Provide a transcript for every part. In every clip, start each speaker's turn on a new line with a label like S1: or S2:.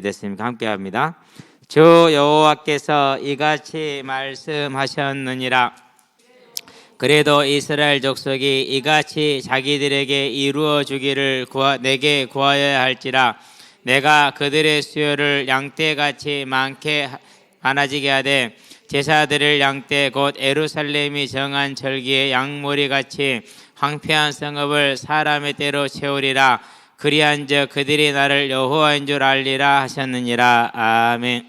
S1: 됐습니까? 함께합니다. 주 여호와께서 이같이 말씀하셨느니라. 그래도 이스라엘 족속이 이같이 자기들에게 이루어 주기를 내게 구하여야 할지라. 내가 그들의 수요를 양떼같이 많아지게 하되 제사드릴 양떼 곧 예루살렘이 정한 절기의 양머리같이 황폐한 성읍을 사람의 때로 채우리라. 그리한즉 그들이 나를 여호와인 줄 알리라 하셨느니라. 아멘.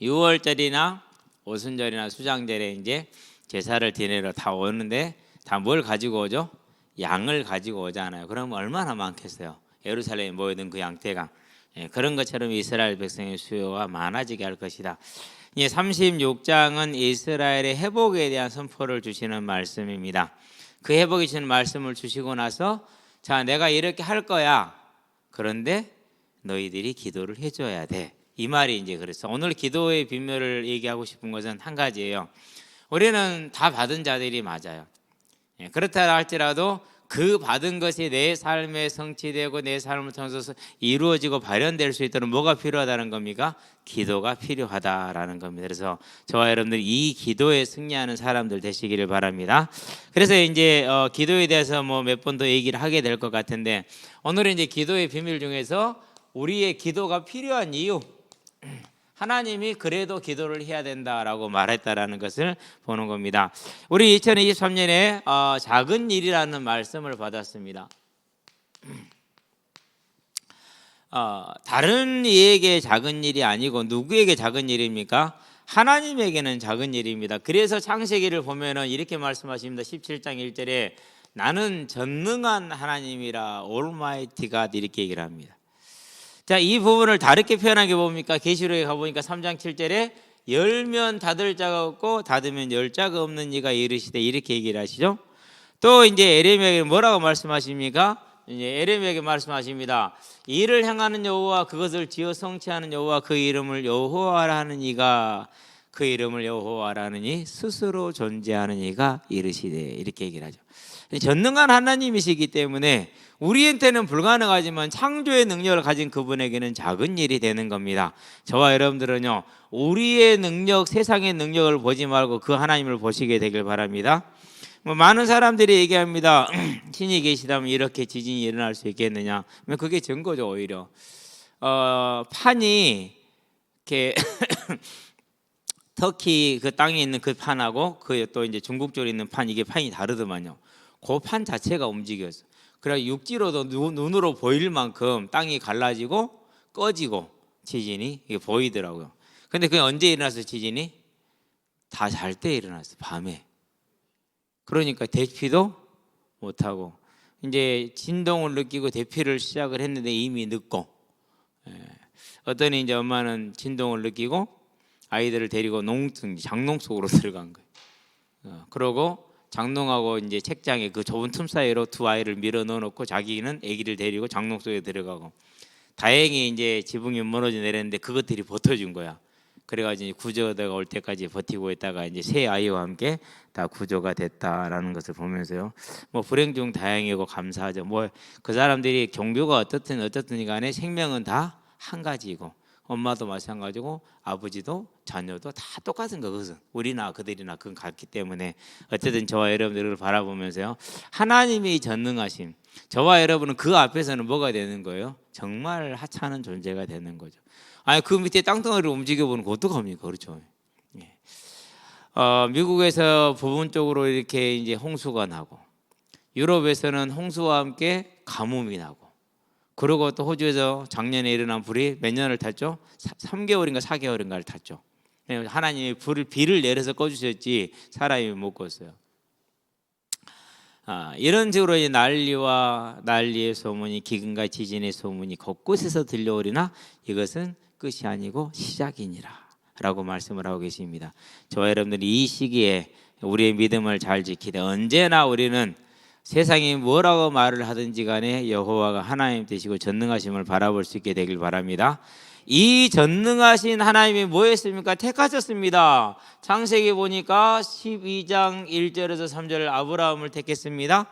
S1: 6월절이나 오순절이나 수장절에 이제 제사를 지내러 다 오는데 다 뭘 가지고 오죠? 양을 가지고 오잖아요. 그럼 얼마나 많겠어요? 예루살렘에 모여든 그 양떼가. 그런 것처럼 이스라엘 백성의 수요가 많아지게 할 것이다. 36장은 이스라엘의 회복에 대한 선포를 주시는 말씀입니다. 그 회복이 주시는 말씀을 주시고 나서 자, 내가 이렇게 할 거야. 그런데 너희들이 기도를 해줘야 돼. 이 말이 이제 그래서 오늘 기도의 비밀을 얘기하고 싶은 것은 한 가지예요. 우리는 다 받은 자들이 맞아요. 그렇다 할지라도 그 받은 것이 내 삶에 성취되고 내 삶을 통해서 이루어지고 발현될 수 있도록 뭐가 필요하다는 겁니까? 기도가 필요하다라는 겁니다. 그래서 저와 여러분들 이 기도에 승리하는 사람들 되시기를 바랍니다. 그래서 이제 기도에 대해서 뭐 몇 번 더 얘기를 하게 될 것 같은데 오늘은 이제 기도의 비밀 중에서 우리의 기도가 필요한 이유, 하나님이 그래도 기도를 해야 된다라고 말했다라는 것을 보는 겁니다. 우리 2023년에 작은 일이라는 말씀을 받았습니다. 다른 이에게 작은 일이 아니고 누구에게 작은 일입니까? 하나님에게는 작은 일입니다. 그래서 창세기를 보면은 이렇게 말씀하십니다. 17장 1절에 나는 전능한 하나님이라 Almighty God 이렇게 얘기를 합니다. 자, 이 부분을 다르게 표현하게 봅니까? 계시록에 가보니까 3장 7절에 열면 닫을 자가 없고 닫으면 열 자가 없는 이가 이르시되 이렇게 얘기를 하시죠. 또 이제 에레미야에게 뭐라고 말씀하십니까? 이제 에레미야에게 말씀하십니다. 이를 행하는 여호와 그것을 지어 성취하는 여호와 그 이름을 여호와라 하는 이가 그 이름을 여호와라 하느니 스스로 존재하는 이가 이르시되 이렇게 얘기를 하죠. 전능한 하나님이시기 때문에 우리한테는 불가능하지만 창조의 능력을 가진 그분에게는 작은 일이 되는 겁니다. 저와 여러분들은요, 우리의 능력, 세상의 능력을 보지 말고 그 하나님을 보시게 되길 바랍니다. 많은 사람들이 얘기합니다. 신이 계시다면 이렇게 지진이 일어날 수 있겠느냐? 그게 증거죠. 오히려 판이 이렇게 터키 그 땅에 있는 그 판하고 그 또 이제 중국 쪽에 있는 판, 이게 판이 다르더만요. 그 판 자체가 움직였어. 그래 육지로도 눈으로 보일 만큼 땅이 갈라지고 꺼지고 지진이 이게 보이더라고요. 근데 그게 언제 일어났어요? 지진이 다 잘 때 일어났어요. 밤에. 그러니까 대피도 못하고 이제 진동을 느끼고 대피를 시작을 했는데 이미 늦고, 어떤 이제 엄마는 진동을 느끼고 아이들을 데리고 장롱 속으로 들어간 거예요. 그러고 장롱하고 이제 책장에 그 좁은 틈 사이로 두 아이를 밀어 넣어놓고 자기는 아기를 데리고 장롱 속에 들어가고, 다행히 이제 지붕이 무너져 내렸는데 그것들이 버텨준 거야. 그래가지고 구조대가 올 때까지 버티고 있다가 이제 세 아이와 함께 다 구조가 됐다라는 것을 보면서요, 뭐 불행 중 다행이고 감사하죠. 뭐 그 사람들이 종교가 어떻든 간에 생명은 다 한 가지이고, 엄마도 마찬가지고 아버지도 자녀도 다 똑같은 거. 그것은 우리나 그들이나 그건 같기 때문에 어쨌든 저와 여러분들을 바라보면서요, 하나님이 전능하심, 저와 여러분은 그 앞에서는 뭐가 되는 거예요? 정말 하찮은 존재가 되는 거죠. 아니 그 밑에 땅덩어리를 움직여보는 거 어떡합니까? 그렇죠. 미국에서 부분적으로 이렇게 이제 홍수가 나고, 유럽에서는 홍수와 함께 가뭄이 나고, 그리고 또 호주에서 작년에 일어난 불이 몇 년을 탔죠? 3개월인가 4개월인가를 탔죠. 하나님이 비를 내려서 꺼주셨지 사람이 못 껐어요. 이런 식으로 이제 난리의 소문이, 기근과 지진의 소문이 곳곳에서 들려오리나 이것은 끝이 아니고 시작이니라 라고 말씀을 하고 계십니다. 저와 여러분들이 이 시기에 우리의 믿음을 잘 지키되, 언제나 우리는 세상이 뭐라고 말을 하든지 간에 여호와가 하나님 되시고 전능하심을 바라볼 수 있게 되길 바랍니다. 이 전능하신 하나님이 뭐 했습니까? 택하셨습니다. 창세기 보니까 12장 1절에서 3절 아브라함을 택했습니다.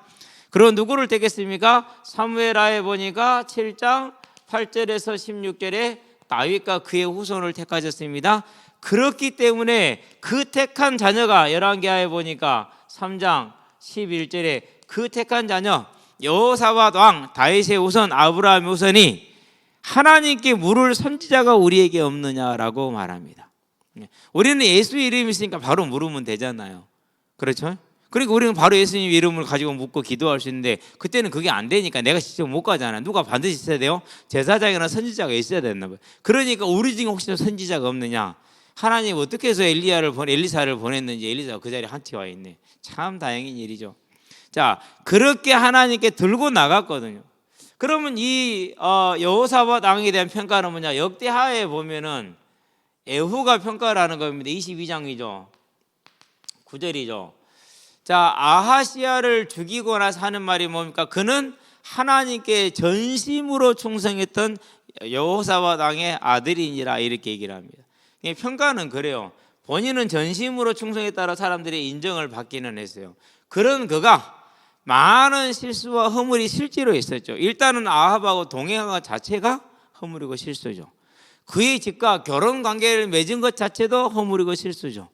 S1: 그럼 누구를 택했습니까? 사무엘하에 보니까 7장 8절에서 16절에 다윗과 그의 후손을 택하셨습니다. 그렇기 때문에 그 택한 자녀가 열왕기하에 보니까 3장 11절에 그 택한 자녀 여호사밧 왕 다윗의 후손 아브라함의 후손이 하나님께 물을 선지자가 우리에게 없느냐라고 말합니다. 우리는 예수 이름이 있으니까 바로 물으면 되잖아요. 그렇죠? 그러니까 우리는 바로 예수님 이름을 가지고 묻고 기도할 수 있는데 그때는 그게 안 되니까 내가 직접 못 가잖아요. 누가 반드시 있어야 돼요? 제사장이나 선지자가 있어야 된다. 그러니까 우리 중에 혹시 선지자가 없느냐? 하나님 어떻게 해서 엘리사를 보냈는지 엘리사가 그 자리에 한티 와 있네. 참 다행인 일이죠. 자, 그렇게 하나님께 들고 나갔거든요. 그러면 이 여호사밧 왕에 대한 평가는 뭐냐? 역대하에 보면은 에후가 평가를 하는 겁니다. 22장이죠. 9절이죠. 자, 아하시야를 죽이고 나서 하는 말이 뭡니까? 그는 하나님께 전심으로 충성했던 여호사밧 왕의 아들이니라 이렇게 얘기를 합니다. 평가는 그래요. 본인은 전심으로 충성했다라 사람들이 인정을 받기는 했어요. 그런 그가 많은 실수와 허물이 실제로 있었죠. 일단은 아합하고 동행한 것 자체가 허물이고 실수죠. 그의 집과 결혼 관계를 맺은 것 자체도 허물이고 실수죠.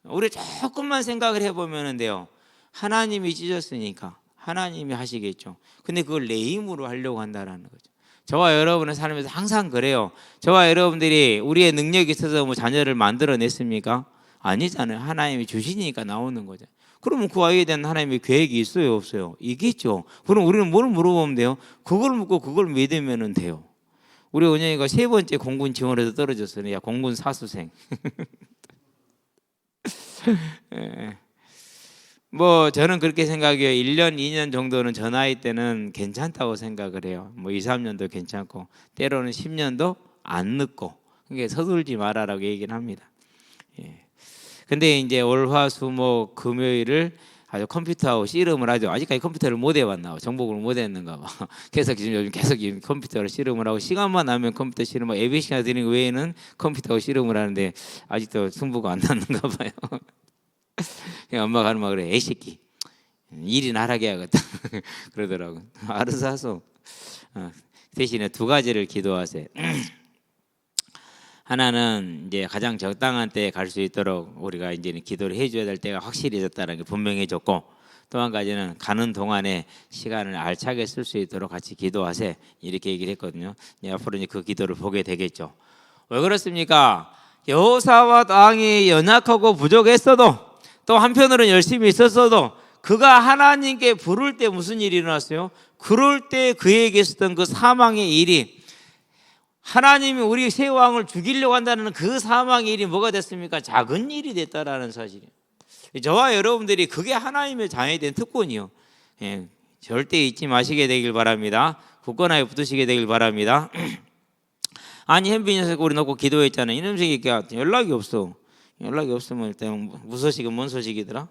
S1: 우리 조금만 생각을 해보면 돼요. 하나님이 찢었으니까 하나님이 하시겠죠. 근데 그걸 내 힘으로 하려고 한다라는 거죠. 저와 여러분의 삶에서 항상 그래요. 저와 여러분들이 우리의 능력이 있어서 뭐 자녀를 만들어냈습니까? 아니잖아요. 하나님이 주시니까 나오는 거죠. 그러면 그 아이에 대한 하나님의 계획이 있어요, 없어요? 있겠죠. 그럼 우리는 뭘 물어보면 돼요? 그걸 묻고 그걸 믿으면 돼요. 우리 은영이가 3번째 공군 지원에서 떨어졌어요. 야, 공군 사수생. 뭐 저는 그렇게 생각해요. 1년, 2년 정도는 저 나이 때는 괜찮다고 생각을 해요. 뭐 2, 3년도 괜찮고 때로는 10년도 안 늦고. 그게 서둘지 말아라고 얘기를 합니다. 예. 근데 이제 월화수목 금요일을 아주 컴퓨터하고 씨름을 하죠. 아직까지 컴퓨터를 못 해봤나, 정복을 못 했는가 봐. 그래서 지금 요즘 계속 컴퓨터를 씨름을 하고 시간만 나면 컴퓨터 씨름하고 예배 시간 드리는 외에는 컴퓨터하고 씨름을 하는데 아직도 승부가 안 났는가 봐요. 엄마가 하는 말 그래. 에이 새끼 일이나 하라게 해야겠다. 그러더라고. 알아서 하소. 대신에 2가지를 기도하세요. 하나는 이제 가장 적당한 때에 갈 수 있도록 우리가 이제는 기도를 해줘야 될 때가 확실해졌다는 게 분명해졌고, 또 한 가지는 가는 동안에 시간을 알차게 쓸 수 있도록 같이 기도하세요. 이렇게 얘기를 했거든요. 앞으로 이제 그 기도를 보게 되겠죠. 왜 그렇습니까? 여호사밧 왕이 연약하고 부족했어도 또 한편으로는 열심히 있었어도 그가 하나님께 부를 때 무슨 일이 일어났어요? 그럴 때 그에게 있었던 그 사망의 일이, 하나님이 우리 새 왕을 죽이려고 한다는 그 사망의 일이 뭐가 됐습니까? 작은 일이 됐다라는 사실이에요. 저와 여러분들이 그게 하나님의 자녀에 대한 특권이요. 예, 절대 잊지 마시게 되길 바랍니다. 굳건하게 붙으시게 되길 바랍니다. 아니 현빈 녀석 우리 놓고 기도했잖아요. 이놈 새끼가 연락이 없어. 연락이 없으면 일단 무소식은 뭔 소식이더라?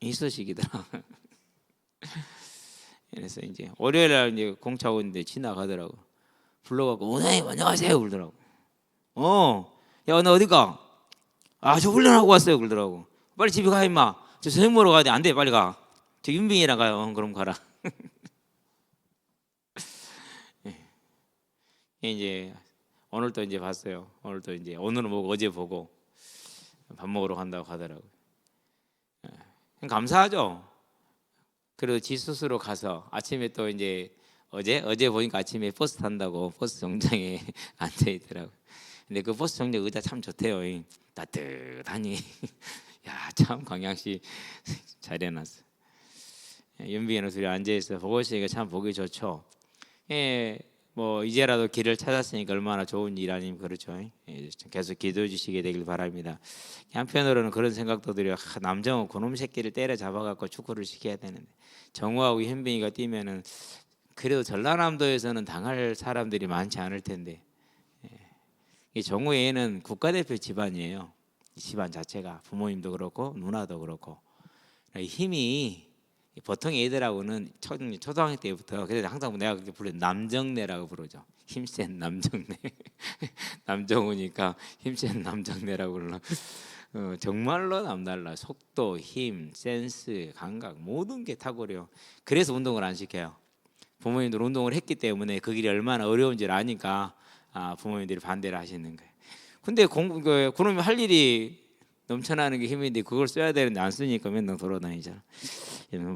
S1: 이 소식이더라. 그래서 이제 월요일날 이제 공차 오는데 지나가더라고. 불러갖고 원장님 안녕하세요 그러더라고. 야 너 어디가? 아 저 훈련하고 왔어요 그러더라고. 빨리 집에 가 임마. 저 저녁 먹으러 가야 돼. 안 돼 빨리 가. 저 윤빈이랑 가요. 그럼 가라. 이제 오늘도 이제 봤어요. 오늘도 이제 오늘은 보고 어제 보고 밥 먹으러 간다고 하더라고. 감사하죠. 그래도 지 스스로 가서 아침에 또 이제 어제 보니까 아침에 버스 탄다고 버스 정장에 앉아 있더라고. 근데 그 버스 정장 의자 참 좋대요. 따뜻하니. 야, 참 광양시 잘 해놨어. 윤비에는 둘이 앉아 있어 보고 있으니까 참 보기 좋죠. 예, 뭐 이제라도 길을 찾았으니까 얼마나 좋은 일 아니면 그렇죠. 예, 계속 기도해 주시게 되길 바랍니다. 한편으로는 그런 생각도 들어요. 남정우 그놈 새끼를 때려 잡아갖고 축구를 시켜야 되는데 정우하고 현빈이가 뛰면은 그래도 전라남도에서는 당할 사람들이 많지 않을 텐데, 이 정우의 애는 국가대표 집안이에요. 이 집안 자체가 부모님도 그렇고 누나도 그렇고 힘이 보통 애들하고는 초등학생 때부터 그래서 항상 내가 그렇게 부르는 남정네라고 부르죠. 힘센 남정네. 남정우니까 힘센 남정네라고 불러. 정말로 남달라. 속도, 힘, 센스, 감각 모든 게 탁월해요. 그래서 운동을 안 시켜요. 부모님들 운동을 했기 때문에 그 길이 얼마나 어려운지를 아니까 부모님들이 반대를 하시는 거예요. 근데 그놈이 할 일이 넘쳐나는 게 힘인데 그걸 써야 되는데 안 쓰니까 맨날 돌아다니잖아.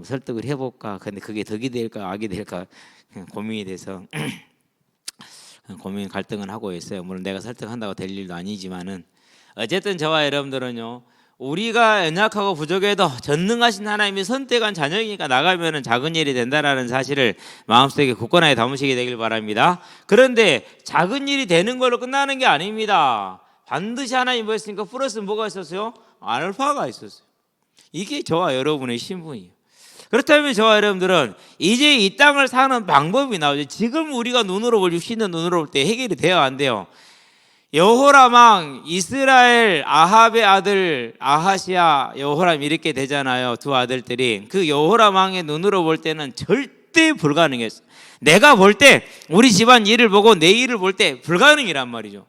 S1: 설득을 해볼까? 근데 그게 덕이 될까 악이 될까 고민이 돼서 고민 갈등을 하고 있어요. 물론 내가 설득한다고 될 일도 아니지만은 어쨌든 저와 여러분들은요, 우리가 연약하고 부족해도 전능하신 하나님이 선택한 자녀이니까 나가면은 작은 일이 된다라는 사실을 마음속에 굳건하게 담으시게 되길 바랍니다. 그런데 작은 일이 되는 걸로 끝나는 게 아닙니다. 반드시 하나님 뭐 했으니까 플러스 뭐가 있었어요? 알파가 있었어요. 이게 저와 여러분의 신분이에요. 그렇다면 저와 여러분들은 이제 이 땅을 사는 방법이 나오죠. 지금 우리가 눈으로 볼 육신의 눈으로 볼 때 해결이 돼요, 안 돼요? 여호람 왕, 이스라엘 아합의 아들 아하시아, 여호람 이렇게 되잖아요. 두 아들들이. 그 여호람 왕의 눈으로 볼 때는 절대 불가능했어요. 내가 볼 때 우리 집안 일을 보고 내 일을 볼 때 불가능이란 말이죠.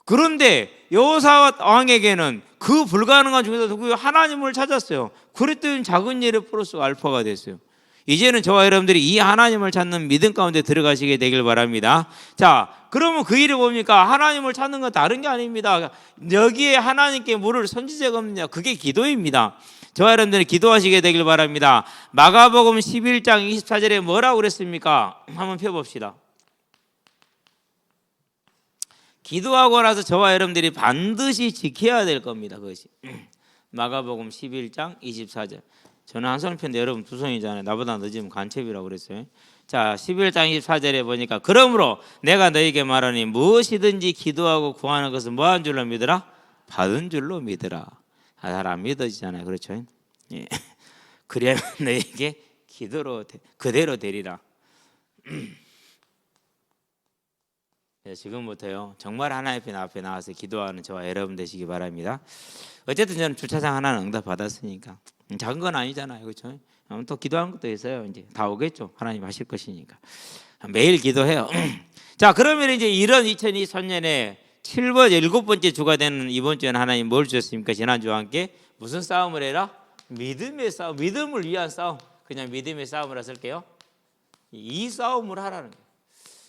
S1: 그런데 여호사밧 왕에게는 그 불가능한 중에서 그 하나님을 찾았어요. 그랬더니 작은 일에 플러스 알파가 됐어요. 이제는 저와 여러분들이 이 하나님을 찾는 믿음 가운데 들어가시게 되길 바랍니다. 자, 그러면 그 일이 뭡니까? 하나님을 찾는 건 다른 게 아닙니다. 여기에 하나님께 물을 선지자가 없느냐? 그게 기도입니다. 저와 여러분들이 기도하시게 되길 바랍니다. 마가복음 11장 24절에 뭐라고 그랬습니까? 한번 펴봅시다. 기도하고 나서 저와 여러분들이 반드시 지켜야 될 겁니다. 그것이 마가복음 11장 24절. 저는 한 손을 폈는데 여러분 두 손이잖아요. 나보다 늦으면 간첩이라고 그랬어요. 자, 11장 24절에 보니까 그러므로 내가 너에게 말하니 무엇이든지 기도하고 구하는 것은 뭐한 줄로 믿으라? 받은 줄로 믿으라. 잘 안 믿어지잖아요. 그렇죠? 예. 그래야 너에게 기도로 그대로 되리라. 지금부터요 정말 하나님 앞에 나와서 기도하는 저와 여러분 되시기 바랍니다. 어쨌든 저는 주차장 하나는 응답 받았으니까 작은 건 아니잖아요, 그렇죠? 또 기도하는 것도 있어요. 이제 다 오겠죠. 하나님 하실 것이니까 매일 기도해요. 자, 그러면 이제 이런 2023년에 7번째 주가 되는 이번 주에는 하나님 뭘 주셨습니까? 지난주와 함께 무슨 싸움을 해라? 믿음의 싸움, 믿음을 위한 싸움. 그냥 믿음의 싸움이라 쓸게요. 이 싸움을 하라는 거예요.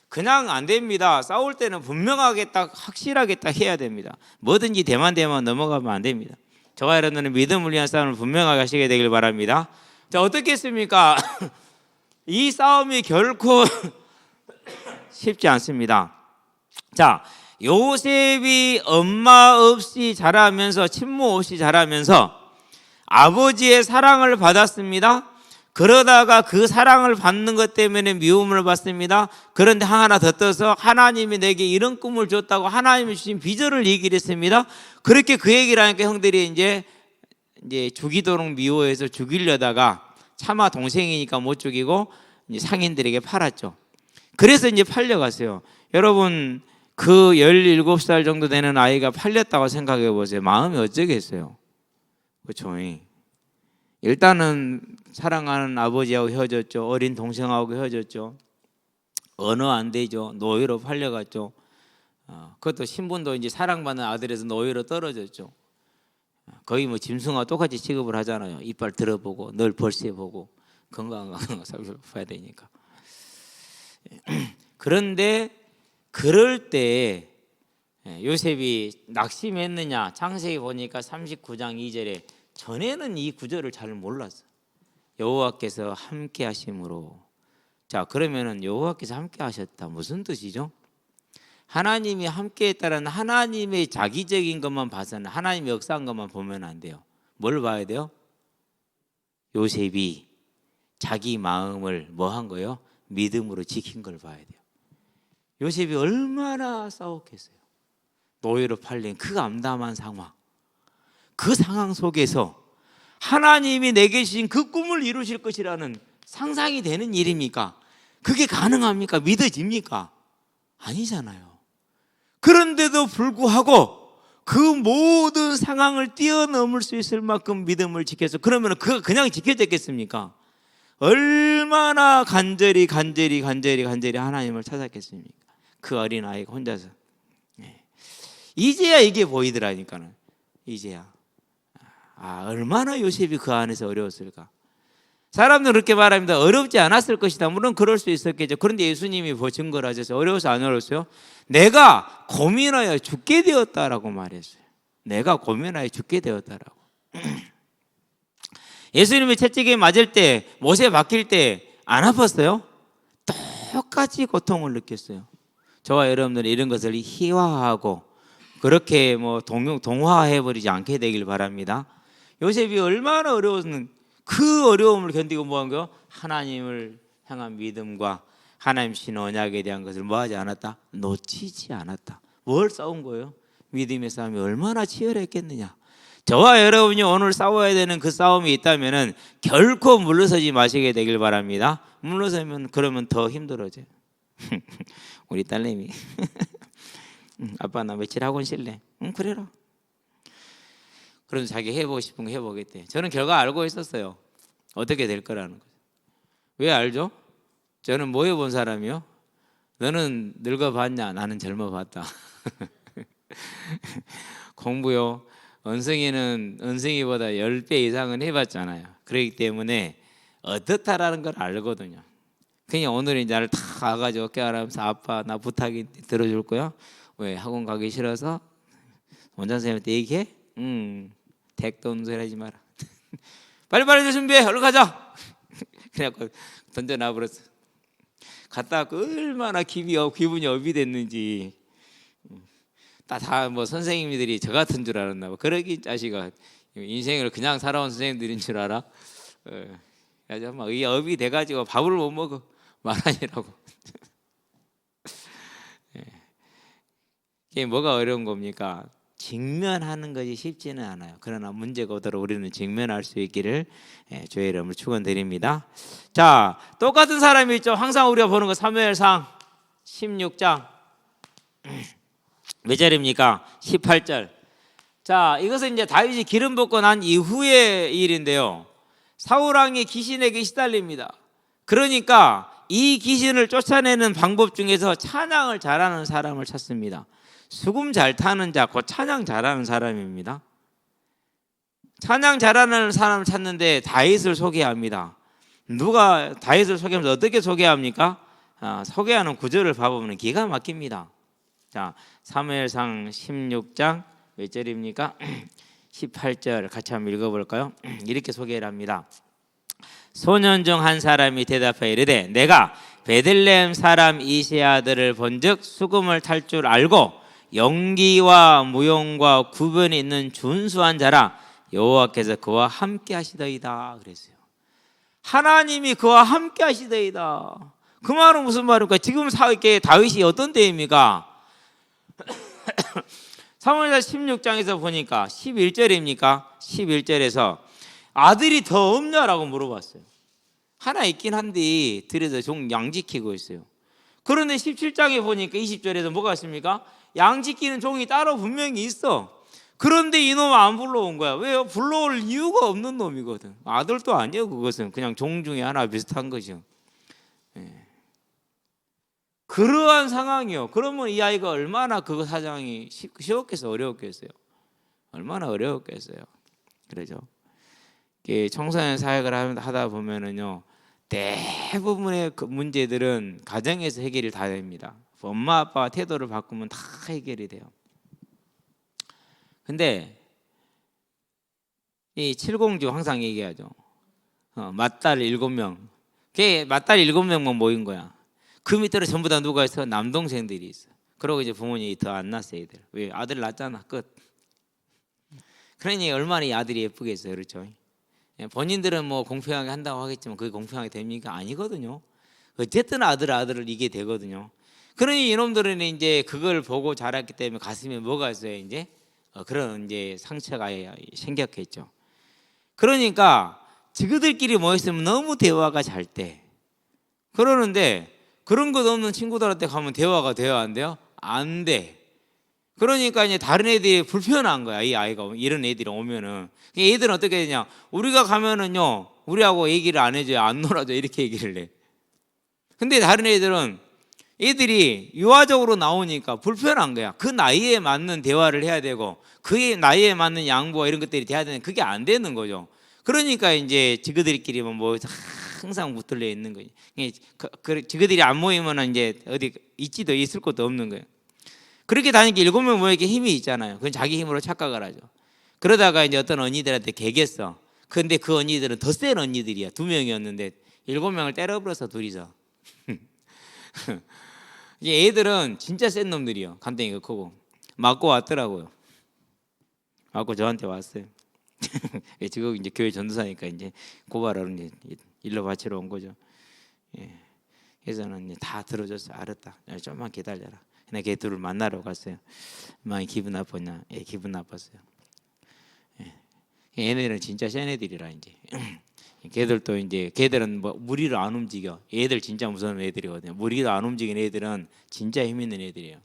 S1: 그냥 안 됩니다. 싸울 때는 분명하게 딱 확실하게 딱 해야 됩니다. 뭐든지 대만 넘어가면 안 됩니다. 저와 여러분들은 믿음을 위한 싸움을 분명하게 하시게 되길 바랍니다. 자, 어떻게 했습니까? 이 싸움이 결코 쉽지 않습니다. 자, 요셉이 엄마 없이 자라면서 친모 없이 자라면서 아버지의 사랑을 받았습니다. 그러다가 그 사랑을 받는 것 때문에 미움을 받습니다. 그런데 하나 더 떠서 하나님이 내게 이런 꿈을 줬다고 하나님이 주신 비전을 얘기를 했습니다. 그렇게 그 얘기를 하니까 형들이 이제 죽이도록 미워해서 죽이려다가 차마 동생이니까 못 죽이고 이제 상인들에게 팔았죠. 그래서 이제 팔려갔어요. 여러분 그 17살 정도 되는 아이가 팔렸다고 생각해 보세요. 마음이 어쩌겠어요. 그렇죠? 일단은 사랑하는 아버지하고 헤어졌죠. 어린 동생하고 헤어졌죠. 언어 안 되죠. 노예로 팔려갔죠. 그것도 신분도 이제 사랑받는 아들에서 노예로 떨어졌죠. 거의 뭐 짐승과 똑같이 취급을 하잖아요. 이빨 들어보고 늘 벌새보고 건강한 살펴봐야 되니까. 그런데 그럴 때 요셉이 낙심했느냐? 창세기 보니까 39장 2절에 전에는 이 구절을 잘 몰랐어. 여호와께서 함께 하심으로. 자, 그러면은 여호와께서 함께 하셨다 무슨 뜻이죠? 하나님이 함께 했다는 하나님의 자기적인 것만 봐서는 하나님의 역사한 것만 보면 안 돼요. 뭘 봐야 돼요? 요셉이 자기 마음을 뭐 한 거예요? 믿음으로 지킨 걸 봐야 돼요. 요셉이 얼마나 싸웠겠어요. 노예로 팔린 그 암담한 상황, 그 상황 속에서 하나님이 내게 주신 그 꿈을 이루실 것이라는 상상이 되는 일입니까? 그게 가능합니까? 믿어집니까? 아니잖아요. 그런데도 불구하고 그 모든 상황을 뛰어넘을 수 있을 만큼 믿음을 지켜서 그러면 그가 그냥 지켜졌겠습니까? 얼마나 간절히 하나님을 찾았겠습니까? 그 어린아이가 혼자서. 이제야 이게 보이더라니까는. 이제야 얼마나 요셉이 그 안에서 어려웠을까. 사람들은 그렇게 말합니다. 어렵지 않았을 것이다. 물론 그럴 수 있었겠죠. 그런데 예수님이 뭐 증거를 하셔서 어려워서 안 어려웠어요? 내가 고민하여 죽게 되었다라고 말했어요. 내가 고민하여 죽게 되었다라고. 예수님이 채찍에 맞을 때, 못에 박힐 때 안 아팠어요? 똑같이 고통을 느꼈어요. 저와 여러분들은 이런 것을 희화하고 그렇게 뭐 동화해버리지 않게 되길 바랍니다. 요셉이 얼마나 어려웠는 그 어려움을 견디고 뭐한 거요? 하나님을 향한 믿음과 하나님 신 언약에 대한 것을 뭐하지 않았다? 놓치지 않았다. 뭘 싸운 거예요? 믿음의 싸움이 얼마나 치열했겠느냐. 저와 여러분이 오늘 싸워야 되는 그 싸움이 있다면은 결코 물러서지 마시게 되길 바랍니다. 물러서면 그러면 더 힘들어져요. 우리 딸내미 아빠 나 며칠 학원 쉴래? 응 그래라. 그래서 자기 해보고 싶은 거 해보겠대. 저는 결과 알고 있었어요. 어떻게 될 거라는 거죠. 왜 알죠? 저는 뭐 해본 사람이요? 너는 늙어봤냐? 나는 젊어봤다. 공부요. 은승이보다 10배 이상은 해봤잖아요. 그렇기 때문에 어떻다라는 걸 알거든요. 그냥 오늘 이제 나를 다 와가지고 깨알하면서 아빠 나 부탁이 들어줄 거야? 왜 학원 가기 싫어서? 원장 선생님한테 얘기해? 택도 없는 소리 하지 마라. 빨리빨리 준비해. 얼른 가자. 그래갖고 던져놔버렸어. 갔다 얼마나 기분이 업이 됐는지. 다 뭐 선생님들이 저 같은 줄 알았나 봐. 그러긴 자식아 인생을 그냥 살아온 선생님들인 줄 알아? 그래서 막 이 업이 돼가지고 밥을 못 먹어. 말하니라고. 이게 뭐가 어려운 겁니까? 직면하는 것이 쉽지는 않아요. 그러나 문제가 오도록 우리는 직면할 수 있기를 주의 이름으로 축원드립니다. 자, 똑같은 사람이 있죠. 항상 우리가 보는 거 사무엘상 16장 몇 절입니까? 18절. 자, 이것은 이제 다윗이 기름 붓고 난 이후의 일인데요. 사울 왕이 귀신에게 시달립니다. 그러니까 이 귀신을 쫓아내는 방법 중에서 찬양을 잘하는 사람을 찾습니다. 수금 잘 타는 자, 곧 찬양 잘하는 사람입니다. 찬양 잘하는 사람을 찾는데 다윗을 소개합니다. 누가 다윗을 소개하면서 어떻게 소개합니까? 소개하는 구절을 봐보면 기가 막힙니다. 자, 사무엘상 16장 몇 절입니까? 18절 같이 한번 읽어볼까요? 이렇게 소개를 합니다. 소년 중 한 사람이 대답하여 이르되 내가 베들레헴 사람 이새의 아들을 본즉 수금을 탈 줄 알고 연기와 무용과 구변이 있는 준수한 자라 여호와께서 그와 함께 하시더이다 그랬어요. 하나님이 그와 함께 하시더이다. 그 말은 무슨 말입니까? 지금 다윗이 어떤 때입니까? 사무엘상 16장에서 보니까 11절입니까? 11절에서 아들이 더 없냐라고 물어봤어요. 하나 있긴 한데 들에서 종 양 지키고 있어요. 그런데 17장에 보니까 20절에서 뭐가 있습니까? 양 지키는 종이 따로 분명히 있어. 그런데 이놈 안 불러온 거야. 왜요? 불러올 이유가 없는 놈이거든. 아들도 아니에요. 그것은 그냥 종 중에 하나 비슷한 거죠. 그러한 상황이요. 그러면 이 아이가 얼마나 그 사정이 쉬웠겠어요? 어려웠겠어요? 얼마나 어려웠겠어요? 그러죠. 청소년 사역을 하다 보면은요, 대부분의 그 문제들은 가정에서 해결이 다 됩니다. 엄마 아빠가 태도를 바꾸면 다 해결이 돼요. 근데 이 칠공주 항상 얘기하죠. 맏딸 7명. 맏딸 7명만 모인 거야. 그 밑으로 전부 다 누가 있어? 남동생들이 있어. 그러고 이제 부모님이 더 안 낳았어요, 애들. 왜? 아들 낳았잖아. 끝. 그러니 얼마나 이 아들이 예쁘겠어요, 그렇죠? 본인들은 뭐 공평하게 한다고 하겠지만 그게 공평하게 됩니까? 아니거든요. 어쨌든 아들을 이게 되거든요. 그러니 이놈들은 이제 그걸 보고 자랐기 때문에 가슴에 뭐가 있어요, 이제? 그런 이제 상처가 생겼겠죠. 그러니까 지그들끼리 모였으면 너무 대화가 잘 돼. 그러는데 그런 것 없는 친구들한테 가면 대화가 돼야 안 돼요? 안 돼. 그러니까 이제 다른 애들이 불편한 거야. 이 아이가 이런 애들이 오면은 애들은 어떻게 되냐? 우리가 가면은요, 우리하고 얘기를 안 해줘요, 안 놀아줘 이렇게 얘기를 해. 근데 다른 애들은 애들이 유아적으로 나오니까 불편한 거야. 그 나이에 맞는 대화를 해야 되고 그 나이에 맞는 양보와 이런 것들이 돼야 되는데 그게 안 되는 거죠. 그러니까 이제 지그들끼리만 뭐 항상 붙들려 있는 거예요. 지그들이 안 모이면 이제 어디 있지도 있을 것도 없는 거예요. 그렇게 다니까 7명 모이게 힘이 있잖아요. 그건 자기 힘으로 착각을 하죠. 그러다가 이제 어떤 언니들한테 개겼어. 근데 그 언니들은 더 센 언니들이야. 2명이었는데 7명을 때려버려서 둘이서. 애들은 진짜 센 놈들이요. 간땡이가 크고 맞고 왔더라고요. 맞고 저한테 왔어요. 지금 이제 교회 전도사니까 이제 고발하러 이제 일러 바치러 온 거죠. 예. 그래서는 이제 다 들어줬어. 알았다. 좀만 기다려라. 그냥 걔 둘을 만나러 갔어요. 많이 기분 나빴냐? 예, 기분 나빴어요. 예. 얘네들은 진짜 센 애들이라 이제. 걔들도 이제 걔들은 뭐 무리를 안 움직여. 애들 진짜 무서운 애들이거든요. 무리를 안 움직이는 애들은 진짜 힘 있는 애들이에요.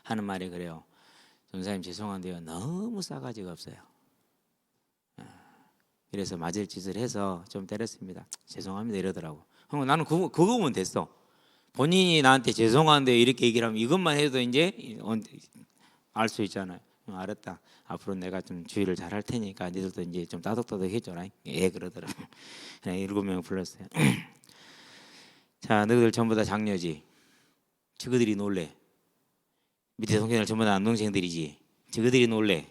S1: 하는 말이 그래요. 전사님 죄송한데요. 너무 싸가지가 없어요. 그래서 맞을 짓을 해서 좀 때렸습니다. 죄송합니다 이러더라고. 나는 그거면 됐어. 본인이 나한테 죄송한데 이렇게 얘기를 하면 이것만 해도 이제 알 수 있잖아요. 알았다. 앞으로 내가 좀 주의를 잘 할 테니까 니들도 이제 좀 따독따독 해줘라. 예 그러더라고. 그냥 7명 불렀어요. 자, 너희들 전부 다 장녀지. 저그들이 놀래. 밑에 동생들 전부 다 남동생들이지. 저그들이 놀래.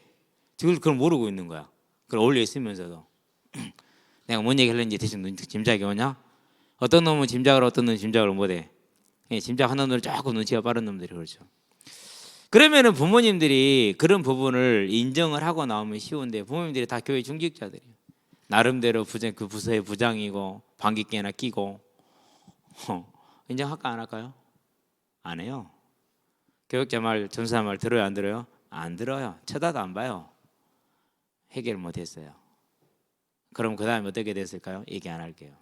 S1: 저걸 그걸 모르고 있는 거야. 그걸 어울려 있으면서도. 내가 뭔 얘기 하려는지 대충 짐작이 오냐? 어떤 놈은 짐작을 어떤 놈은 짐작을 못해. 짐작하는 놈들 조금 눈치가 빠른 놈들이 그렇죠. 그러면은 부모님들이 그런 부분을 인정을 하고 나오면 쉬운데 부모님들이 다 교회 중직자들이에요. 나름대로 그 부서의 부장이고 방귀깨나 끼고 인정할까 안 할까요? 안 해요. 교육자 말 전사 말 들어요 안 들어요? 안 들어요. 쳐다도 안 봐요. 해결 못했어요. 그럼 그 다음에 어떻게 됐을까요? 얘기 안 할게요.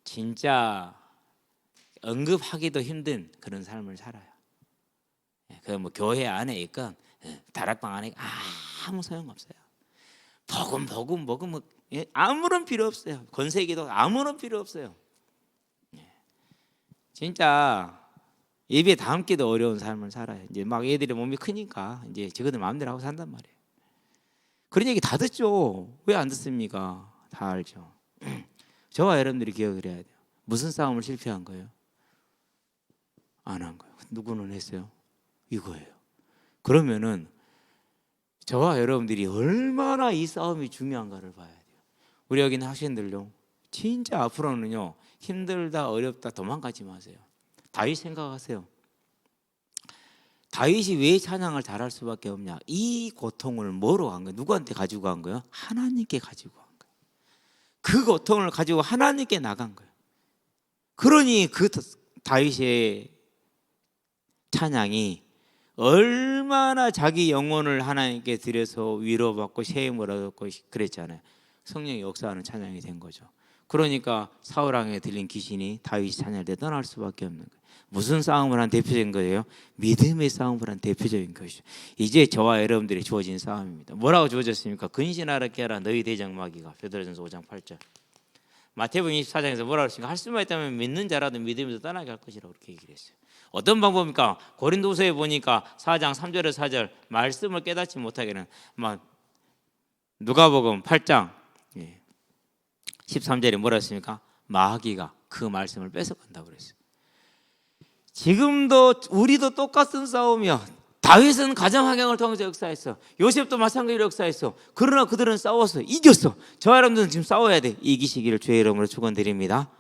S1: 진짜 언급하기도 힘든 그런 삶을 살아요. 그 뭐 교회 안에 있건 다락방 안에 아무 소용없어요. 복음 뭐 아무런 필요 없어요. 권세기도 아무런 필요 없어요. 진짜 예배 담기도 어려운 삶을 살아요. 이제 막 애들이 몸이 크니까 이제 저거들 마음대로 하고 산단 말이에요. 그런 얘기 다 듣죠. 왜 안 듣습니까? 다 알죠. 저와 여러분들이 기억을 해야 돼요. 무슨 싸움을 실패한 거예요? 안 한 거예요. 누구는 했어요? 이거예요. 그러면은 저와 여러분들이 얼마나 이 싸움이 중요한가를 봐야 돼요. 우리 여기 있는 학생들요. 진짜 앞으로는요. 힘들다 어렵다 도망가지 마세요. 다윗 생각하세요. 다윗이 왜 찬양을 잘할 수밖에 없냐? 이 고통을 뭐로 간 거예요? 누구한테 가지고 간 거예요? 하나님께 가지고 간 거예요. 그 고통을 가지고 하나님께 나간 거예요. 그러니 그 다윗의 찬양이 얼마나 자기 영혼을 하나님께 드려서 위로받고 세임을 얻었고 그랬잖아요. 성령이 역사하는 찬양이 된 거죠. 그러니까 사울 왕에 들린 귀신이 다윗이 찬양할 때 떠날 수밖에 없는 거예요. 무슨 싸움을 한 대표적인 거예요? 믿음의 싸움을 한 대표적인 것이죠. 이제 저와 여러분들이 주어진 싸움입니다. 뭐라고 주어졌습니까? 근신하라 깨라 너희 대장마귀가. 베드로전서 5장 8절. 마태복음 24장에서 뭐라고 했습니까? 할 수만 있다면 믿는 자라도 믿음에서 떠나게 할 것이라고 그렇게 얘기를 했어요. 어떤 방법입니까? 고린도서에 보니까 4장 3절에 4절 말씀을 깨닫지 못하게는 누가복음 8장 13절에 뭐라 했습니까? 마귀가 그 말씀을 뺏어간다고 그랬어요. 지금도 우리도 똑같은 싸움이야. 다윗은 가정 환경을 통해서 역사했어. 요셉도 마찬가지로 역사했어. 그러나 그들은 싸웠어. 이겼어. 저와 여러분들은 지금 싸워야 돼. 이기시기를 주의 이름으로 축원드립니다.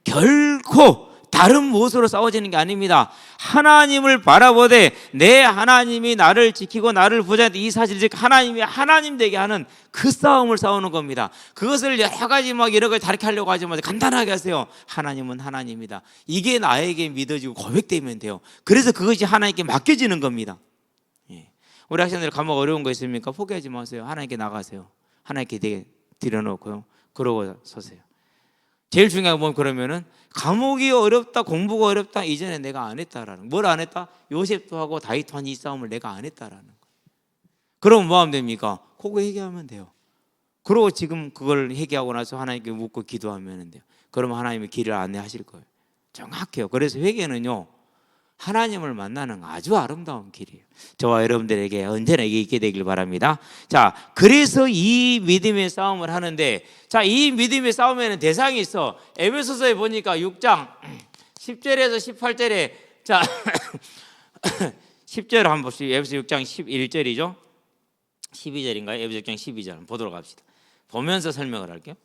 S1: 결코 다른 무엇으로 싸워지는 게 아닙니다. 하나님을 바라보되 내 하나님이 나를 지키고 나를 보좌한다. 이 사실 즉 하나님이 하나님 되게 하는 그 싸움을 싸우는 겁니다. 그것을 여러 가지 여러 가지 다르게 하려고 하지 마세요. 간단하게 하세요. 하나님은 하나님이다. 이게 나에게 믿어지고 고백되면 돼요. 그래서 그것이 하나님께 맡겨지는 겁니다. 우리 학생들 과목 어려운 거 있습니까? 포기하지 마세요. 하나님께 나가세요. 하나님께 드려놓고요. 그러고 서세요. 제일 중요한 건 그러면은 과목이 어렵다, 공부가 어렵다. 이전에 내가 안 했다라는. 뭘 안 했다? 요셉도 하고 다윗도 한 이 싸움을 내가 안 했다라는 거. 그럼 뭐 하면 됩니까? 그거 회개하면 돼요. 그리고 지금 그걸 회개하고 나서 하나님께 묻고 기도하면 돼요. 그러면 하나님이 길을 안내하실 거예요. 정확해요. 그래서 회개는요. 하나님을 만나는 아주 아름다운 길이에요. 저와 여러분들에게 언제나 이게 있게 되길 바랍니다. 자, 그래서 이 믿음의 싸움을 하는데, 자, 이 믿음의 싸움에는 대상이 있어. 에베소서에 보니까 6장 10절에서 18절에 자 10절 한번 보시죠. 에베소 6장 11절이죠. 12절인가요? 에베소 6장 12절 한번 보도록 합시다. 보면서 설명을 할게요.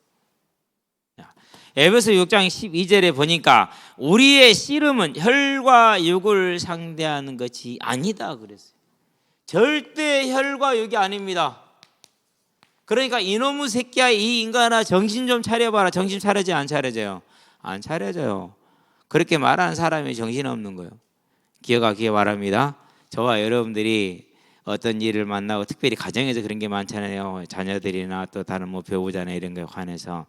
S1: 에베소 6장 12절에 보니까 우리의 씨름은 혈과 육을 상대하는 것이 아니다 그랬어요. 절대 혈과 육이 아닙니다. 그러니까 이놈의 새끼야, 이 인간아, 정신 좀 차려봐라. 정신 차려져 안 차려져요? 안 차려져요. 그렇게 말하는 사람이 정신없는 거예요. 기억하기 바랍니다. 저와 여러분들이 어떤 일을 만나고, 특별히 가정에서 그런 게 많잖아요. 자녀들이나 또 다른 뭐 배우자나 이런 거에 관해서.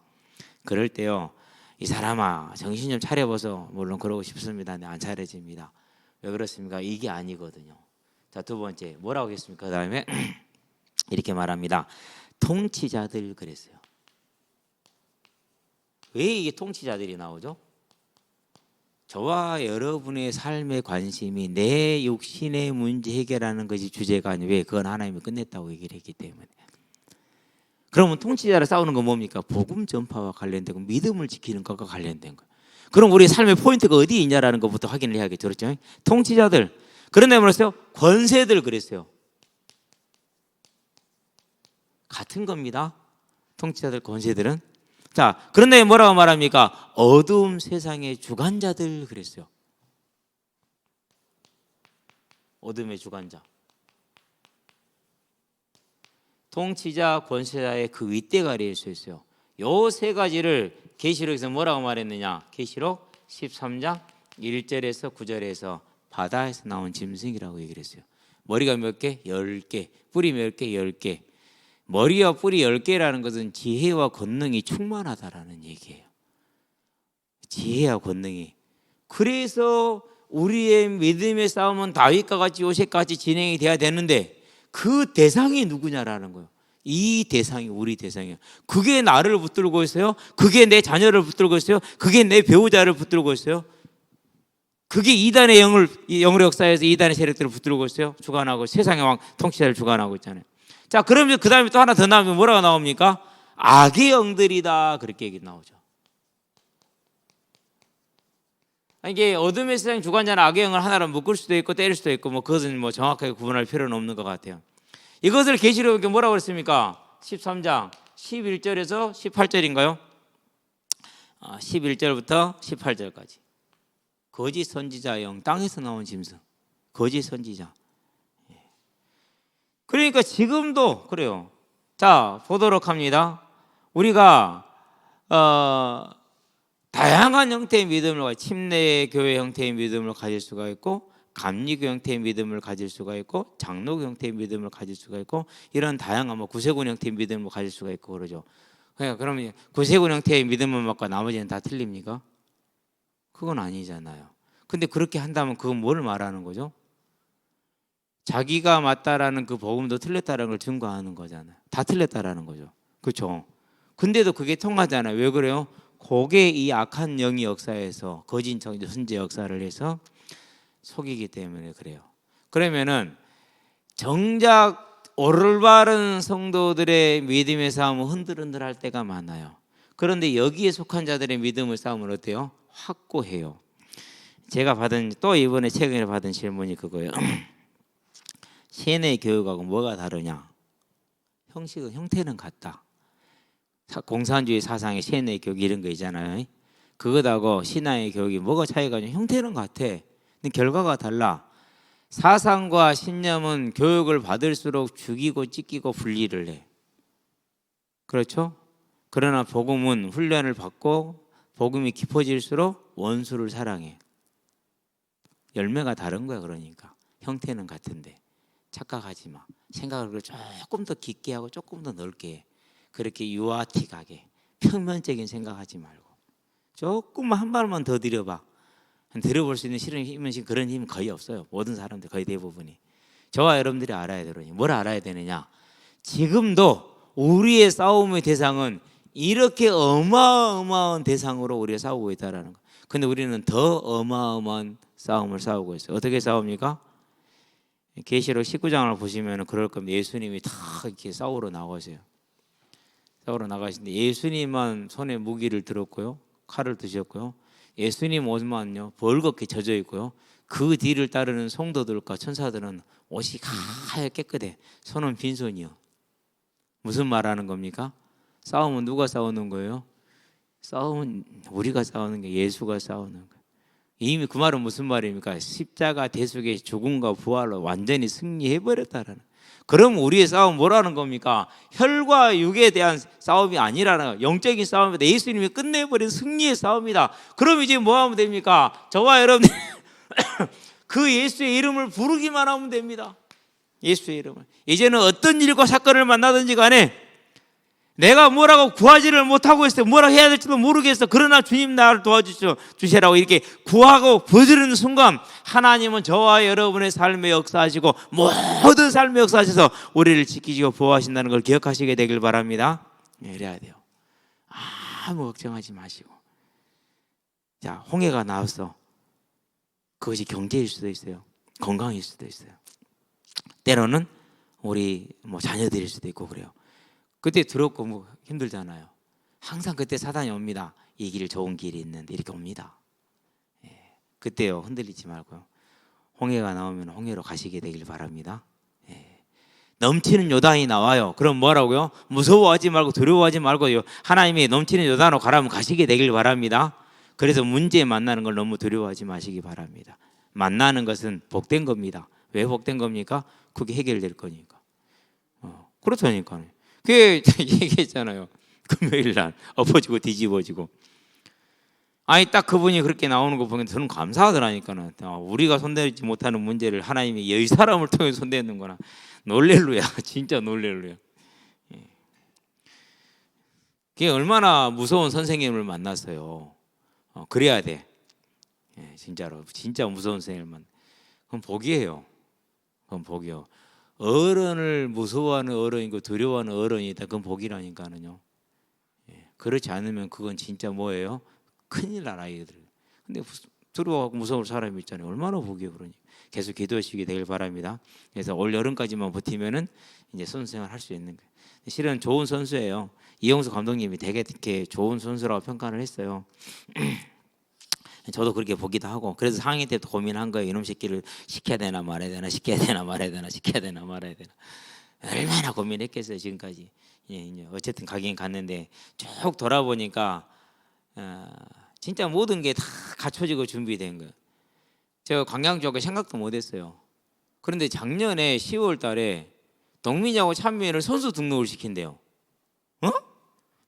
S1: 그럴 때요, 이 사람아 정신 좀 차려봐서, 물론 그러고 싶습니다. 근데 안 차려집니다. 왜 그렇습니까? 이게 아니거든요. 자, 두 번째 뭐라고 하겠습니까? 그 다음에 이렇게 말합니다. 통치자들 그랬어요. 왜 이게 통치자들이 나오죠? 저와 여러분의 삶의 관심이 내 육신의 문제 해결하는 것이 주제가 아니에요. 왜? 그건 하나님이 끝냈다고 얘기를 했기 때문에. 그러면 통치자를 싸우는 건 뭡니까? 복음 전파와 관련되고 믿음을 지키는 것과 관련된 거예요. 그럼 우리 삶의 포인트가 어디에 있냐라는 것부터 확인을 해야겠죠. 그렇죠? 통치자들. 그런데 뭐랬어요? 권세들 그랬어요. 같은 겁니다. 통치자들, 권세들은. 자, 그런데 뭐라고 말합니까? 어두움 세상의 주관자들 그랬어요. 어둠의 주관자. 통치자, 권세자의 그 윗대가리에 서 있어요. 요 세 가지를 계시록에서 뭐라고 말했느냐? 계시록 13장 1절에서 9절에서 바다에서 나온 짐승이라고 얘기를 했어요. 머리가 몇 개? 10개. 뿌리 몇 개? 10개. 머리와 뿌리 10개라는 것은 지혜와 권능이 충만하다라는 얘기예요. 지혜와 권능이. 그래서 우리의 믿음의 싸움은 다윗과 같이 요셉과 같이 진행이 돼야 되는데, 그 대상이 누구냐라는 거예요. 이 대상이 우리 대상이에요. 그게 나를 붙들고 있어요. 그게 내 자녀를 붙들고 있어요. 그게 내 배우자를 붙들고 있어요. 그게 이단의 영으로 역사에서 이단의 세력들을 붙들고 있어요. 주관하고 세상의 왕 통치자를 주관하고 있잖아요. 자, 그러면 그 다음에 또 하나 더 나오면 뭐라고 나옵니까? 악의 영들이다, 그렇게 얘기 나오죠. 이게 어둠의 세상 주관자는 악의 영을 하나로 묶을 수도 있고 때릴 수도 있고, 뭐 그것은 뭐 정확하게 구분할 필요는 없는 것 같아요. 이것을 계시록에 뭐라고 그랬습니까? 13장 11절에서 18절인가요? 11절부터 18절까지. 거짓 선지자 영, 땅에서 나온 짐승, 거짓 선지자. 그러니까 지금도 그래요. 자, 보도록 합니다. 우리가 다양한 형태의 믿음을, 침례 교회 형태의 믿음을 가질 수가 있고, 감리교 형태의 믿음을 가질 수가 있고, 장로교 형태의 믿음을 가질 수가 있고, 이런 다양한 뭐 구세군 형태의 믿음을 가질 수가 있고 그러죠. 그러니까 그러면 구세군 형태의 믿음을 먹고 나머지는 다 틀립니까? 그건 아니잖아요. 근데 그렇게 한다면 그건 뭘 말하는 거죠? 자기가 맞다라는 그 복음도 틀렸다라는 걸 증거하는 거잖아요. 다 틀렸다라는 거죠. 그렇죠? 근데도 그게 통하잖아요. 왜 그래요? 그게 이 악한 영이 역사에서 거짓 선지 역사를 해서 속이기 때문에 그래요. 그러면은 정작 올바른 성도들의 믿음의 싸움은 흔들흔들할 때가 많아요. 그런데 여기에 속한 자들의 믿음의 싸움은 어때요? 확고해요. 제가 받은, 또 이번에 최근에 받은 질문이 그거예요. 세뇌 교육하고 뭐가 다르냐? 형식은, 형태는 같다. 공산주의 사상의 세뇌 교육 이런 거 있잖아요. 그것하고 신앙의 교육이 뭐가 차이가 있냐? 형태는 같아. 근데 결과가 달라. 사상과 신념은 교육을 받을수록 죽이고 찢기고 분리를 해. 그렇죠? 그러나 복음은 훈련을 받고 복음이 깊어질수록 원수를 사랑해. 열매가 다른 거야. 그러니까 형태는 같은데 착각하지 마. 생각을 조금 더 깊게 하고 조금 더 넓게 해. 그렇게 유아틱하게 평면적인 생각하지 말고 조금만 한 발만 더 들여봐. 들어볼 수 있는 실은 힘은, 그런 힘은 거의 없어요. 모든 사람들 거의 대부분이. 저와 여러분들이 알아야 되거든요. 뭘 알아야 되느냐? 지금도 우리의 싸움의 대상은 이렇게 어마어마한 대상으로 우리가 싸우고 있다는 거. 근데 우리는 더 어마어마한 싸움을 싸우고 있어요. 어떻게 싸웁니까? 계시록 19장을 보시면 그럴 겁니다. 예수님이 다 이렇게 싸우러 나가세요. 싸우러 나가시는데 예수님만 손에 무기를 들었고요, 칼을 드셨고요, 예수님 옷만요 벌겋게 젖어 있고요, 그 뒤를 따르는 성도들과 천사들은 옷이 하얗게 깨끗해. 손은 빈손이요. 무슨 말하는 겁니까? 싸움은 누가 싸우는 거예요? 싸움은 우리가 싸우는 게 예수가 싸우는 거예요. 이미 그 말은 무슨 말입니까? 십자가 대속의 죽음과 부활로 완전히 승리해버렸다라는. 그럼 우리의 싸움은 뭐라는 겁니까? 혈과 육에 대한 싸움이 아니라는 거예요. 영적인 싸움이다. 예수님이 끝내버린 승리의 싸움이다. 그럼 이제 뭐 하면 됩니까? 저와 여러분 그 예수의 이름을 부르기만 하면 됩니다. 예수의 이름을. 이제는 어떤 일과 사건을 만나든지 간에 내가 뭐라고 구하지를 못하고 있어요. 뭐라고 해야 될지도 모르겠어. 그러나 주님 나를 도와주시라고 이렇게 구하고 부르는 순간 하나님은 저와 여러분의 삶에 역사하시고 모든 삶에 역사하셔서 우리를 지키시고 보호하신다는 걸 기억하시게 되길 바랍니다. 이래야 돼요. 아무 걱정하지 마시고. 자, 홍해가 나왔어. 그것이 경제일 수도 있어요. 건강일 수도 있어요. 때로는 우리 자녀들일 수도 있고 그래요. 그때 두렵고 힘들잖아요. 항상 그때 사단이 옵니다. 이 길 좋은 길이 있는데 이렇게 옵니다. 그때요 흔들리지 말고요. 홍해가 나오면 홍해로 가시게 되길 바랍니다. 넘치는 요단이 나와요. 그럼 뭐라고요? 무서워하지 말고 두려워하지 말고요. 하나님이 넘치는 요단으로 가라면 가시게 되길 바랍니다. 그래서 문제에 만나는 걸 너무 두려워하지 마시기 바랍니다. 만나는 것은 복된 겁니다. 왜 복된 겁니까? 그게 해결될 거니까. 그렇다니까요. 그게 얘기했잖아요. 금요일 날 엎어지고 뒤집어지고. 아니 딱 그분이 그렇게 나오는 거 보면 저는 감사하더라니까는. 우리가 손대지 못하는 문제를 하나님이 이 사람을 통해 손대는구나. 놀렐루야. 진짜 놀렐루야. 그게 얼마나 무서운 선생님을 만났어요. 그래야 돼. 진짜로 진짜 무서운 선생님을 만나. 그건 복이에요. 그건 복이요. 어른을 무서워하는 어른이고 두려워하는 어른이다. 그건 복이라니까는요. 그렇지 않으면 그건 진짜 뭐예요? 큰일 날 아이들. 근데 두려워하고 무서울 사람이 있잖아요. 얼마나 복이에요, 그러니. 계속 기도하시게 되길 바랍니다. 그래서 올 여름까지만 버티면은 이제 선수생활 할 수 있는 거예요. 실은 좋은 선수예요. 이영수 감독님이 되게 이렇게 좋은 선수라고 평가를 했어요. 저도 그렇게 보기도 하고. 그래서 상위 때부터 고민한 거예요. 이놈 새끼를 시켜야 되나 말아야 되나, 시켜야 되나 말아야 되나, 시켜야 되나 말아야 되나. 얼마나 고민했겠어요 지금까지. 이제 어쨌든 가긴 갔는데 쭉 돌아보니까 진짜 모든 게 다 갖춰지고 준비된 거예요. 제가 광양 쪽에 생각도 못했어요. 그런데 작년에 10월 달에 동민이하고 찬미를 선수 등록을 시킨대요.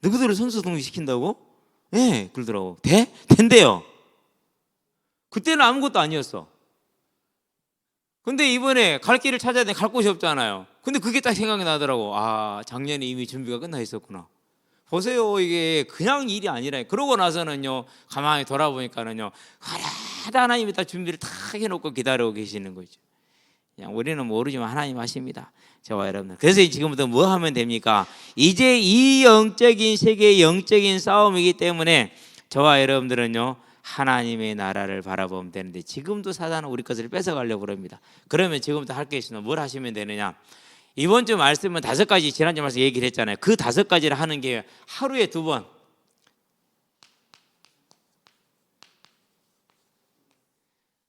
S1: 누구들을 선수 등록 시킨다고? 네, 그러더라고. 된대요. 그때는 아무것도 아니었어. 근데 이번에 갈 길을 찾아야 돼. 갈 곳이 없잖아요. 근데 그게 딱 생각이 나더라고. 작년에 이미 준비가 끝나 있었구나. 보세요. 이게 그냥 일이 아니라. 그러고 나서는요, 가만히 돌아보니까는요, 하나님이 다 준비를 다 해놓고 기다리고 계시는 거죠. 그냥 우리는 모르지만 하나님 아십니다. 저와 여러분들. 그래서 지금부터 뭐 하면 됩니까? 이제 이 영적인 세계의 영적인 싸움이기 때문에 저와 여러분들은요, 하나님의 나라를 바라보면 되는데 지금도 사단은 우리 것을 뺏어가려고 그럽니다. 그러면 지금부터 할 게 있으면 뭘 하시면 되느냐? 이번 주 말씀은 5가지, 지난주 말씀 얘기를 했잖아요. 그 5가지를 하는 게 하루에 2번.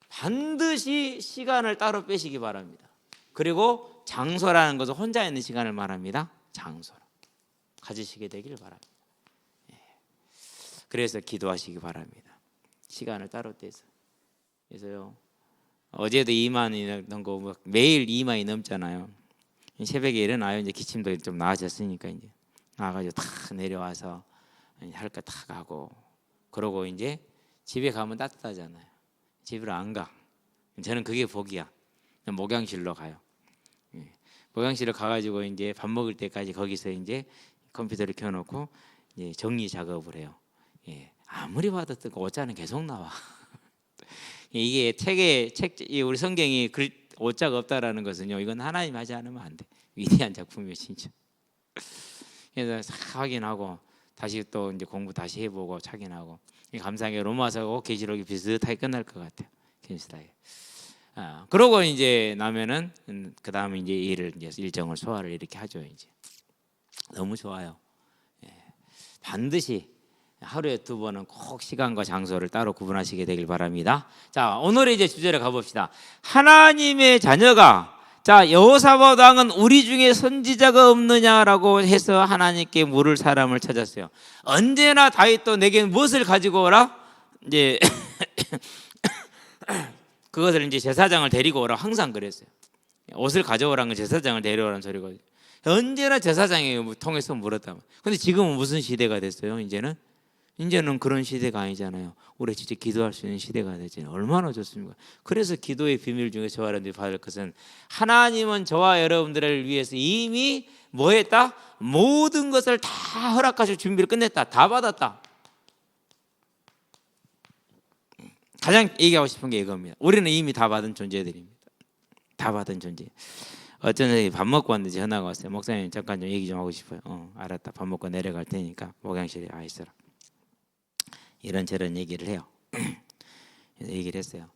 S1: 반드시 시간을 따로 빼시기 바랍니다. 그리고 장소라는 것은 혼자 있는 시간을 말합니다. 장소로 가지시게 되기를 바랍니다. 그래서 기도하시기 바랍니다. 시간을 따로 떼서. 그래서요, 어제도 2만이 넘고 매일 2만이 넘잖아요. 새벽에 일어나요. 이제 기침도 좀 나아졌으니까 이제 나가지고 탁 내려와서 할 거 탁 하고, 그러고 이제 집에 가면 따뜻하잖아요. 집으로 안 가. 저는 그게 복이야. 목양실로 가요. 목양실로 가가지고 이제 밥 먹을 때까지 거기서 이제 컴퓨터를 켜놓고 이제 정리 작업을 해요. 아무리 봐도 뜨고 오자는 계속 나와. 이게 우리 성경이 오자가 없다라는 것은요, 이건 하나님 하지 않으면 안 돼. 위대한 작품이에요, 진짜. 그래서 확인하고 다시 또 이제 공부 다시 해보고 확인하고 감사하게 로마서하고 계시록이 비슷하게 끝날 것 같아요. 비슷하게. 그러고 이제 나면은 그 다음에 이제 일을 이제 일정을 소화를 이렇게 하죠. 이제 너무 좋아요. 예. 반드시 하루에 2번은 꼭 시간과 장소를 따로 구분하시게 되길 바랍니다. 자, 오늘의 이제 주제로 가봅시다. 하나님의 자녀가 자 여호사밧 왕은 우리 중에 선지자가 없느냐라고 해서 하나님께 물을 사람을 찾았어요. 언제나 다윗도 내게 무엇을 가지고 오라? 이제 그것을 이제 제사장을 데리고 오라 항상 그랬어요. 옷을 가져오라는 건 제사장을 데려오라는 소리거든요. 언제나 제사장이 통해서 물었다. 근데 지금은 무슨 시대가 됐어요? 이제는 그런 시대가 아니잖아요. 우리 진짜 기도할 수 있는 시대가 됐잖아요. 얼마나 좋습니까? 그래서 기도의 비밀 중에 저와 여러분들이 받을 것은 하나님은 저와 여러분들을 위해서 이미 뭐 했다? 모든 것을 다 허락하실 준비를 끝냈다. 다 받았다. 가장 얘기하고 싶은 게 이겁니다. 우리는 이미 다 받은 존재들입니다. 다 받은 존재. 어쩐 날 밥 먹고 왔는데 전화가 왔어요. 목사님 잠깐 좀 얘기 좀 하고 싶어요. 알았다. 밥 먹고 내려갈 테니까 목양실에 있어라. 이런저런 얘기를 해요. 그래서 얘기를 했어요.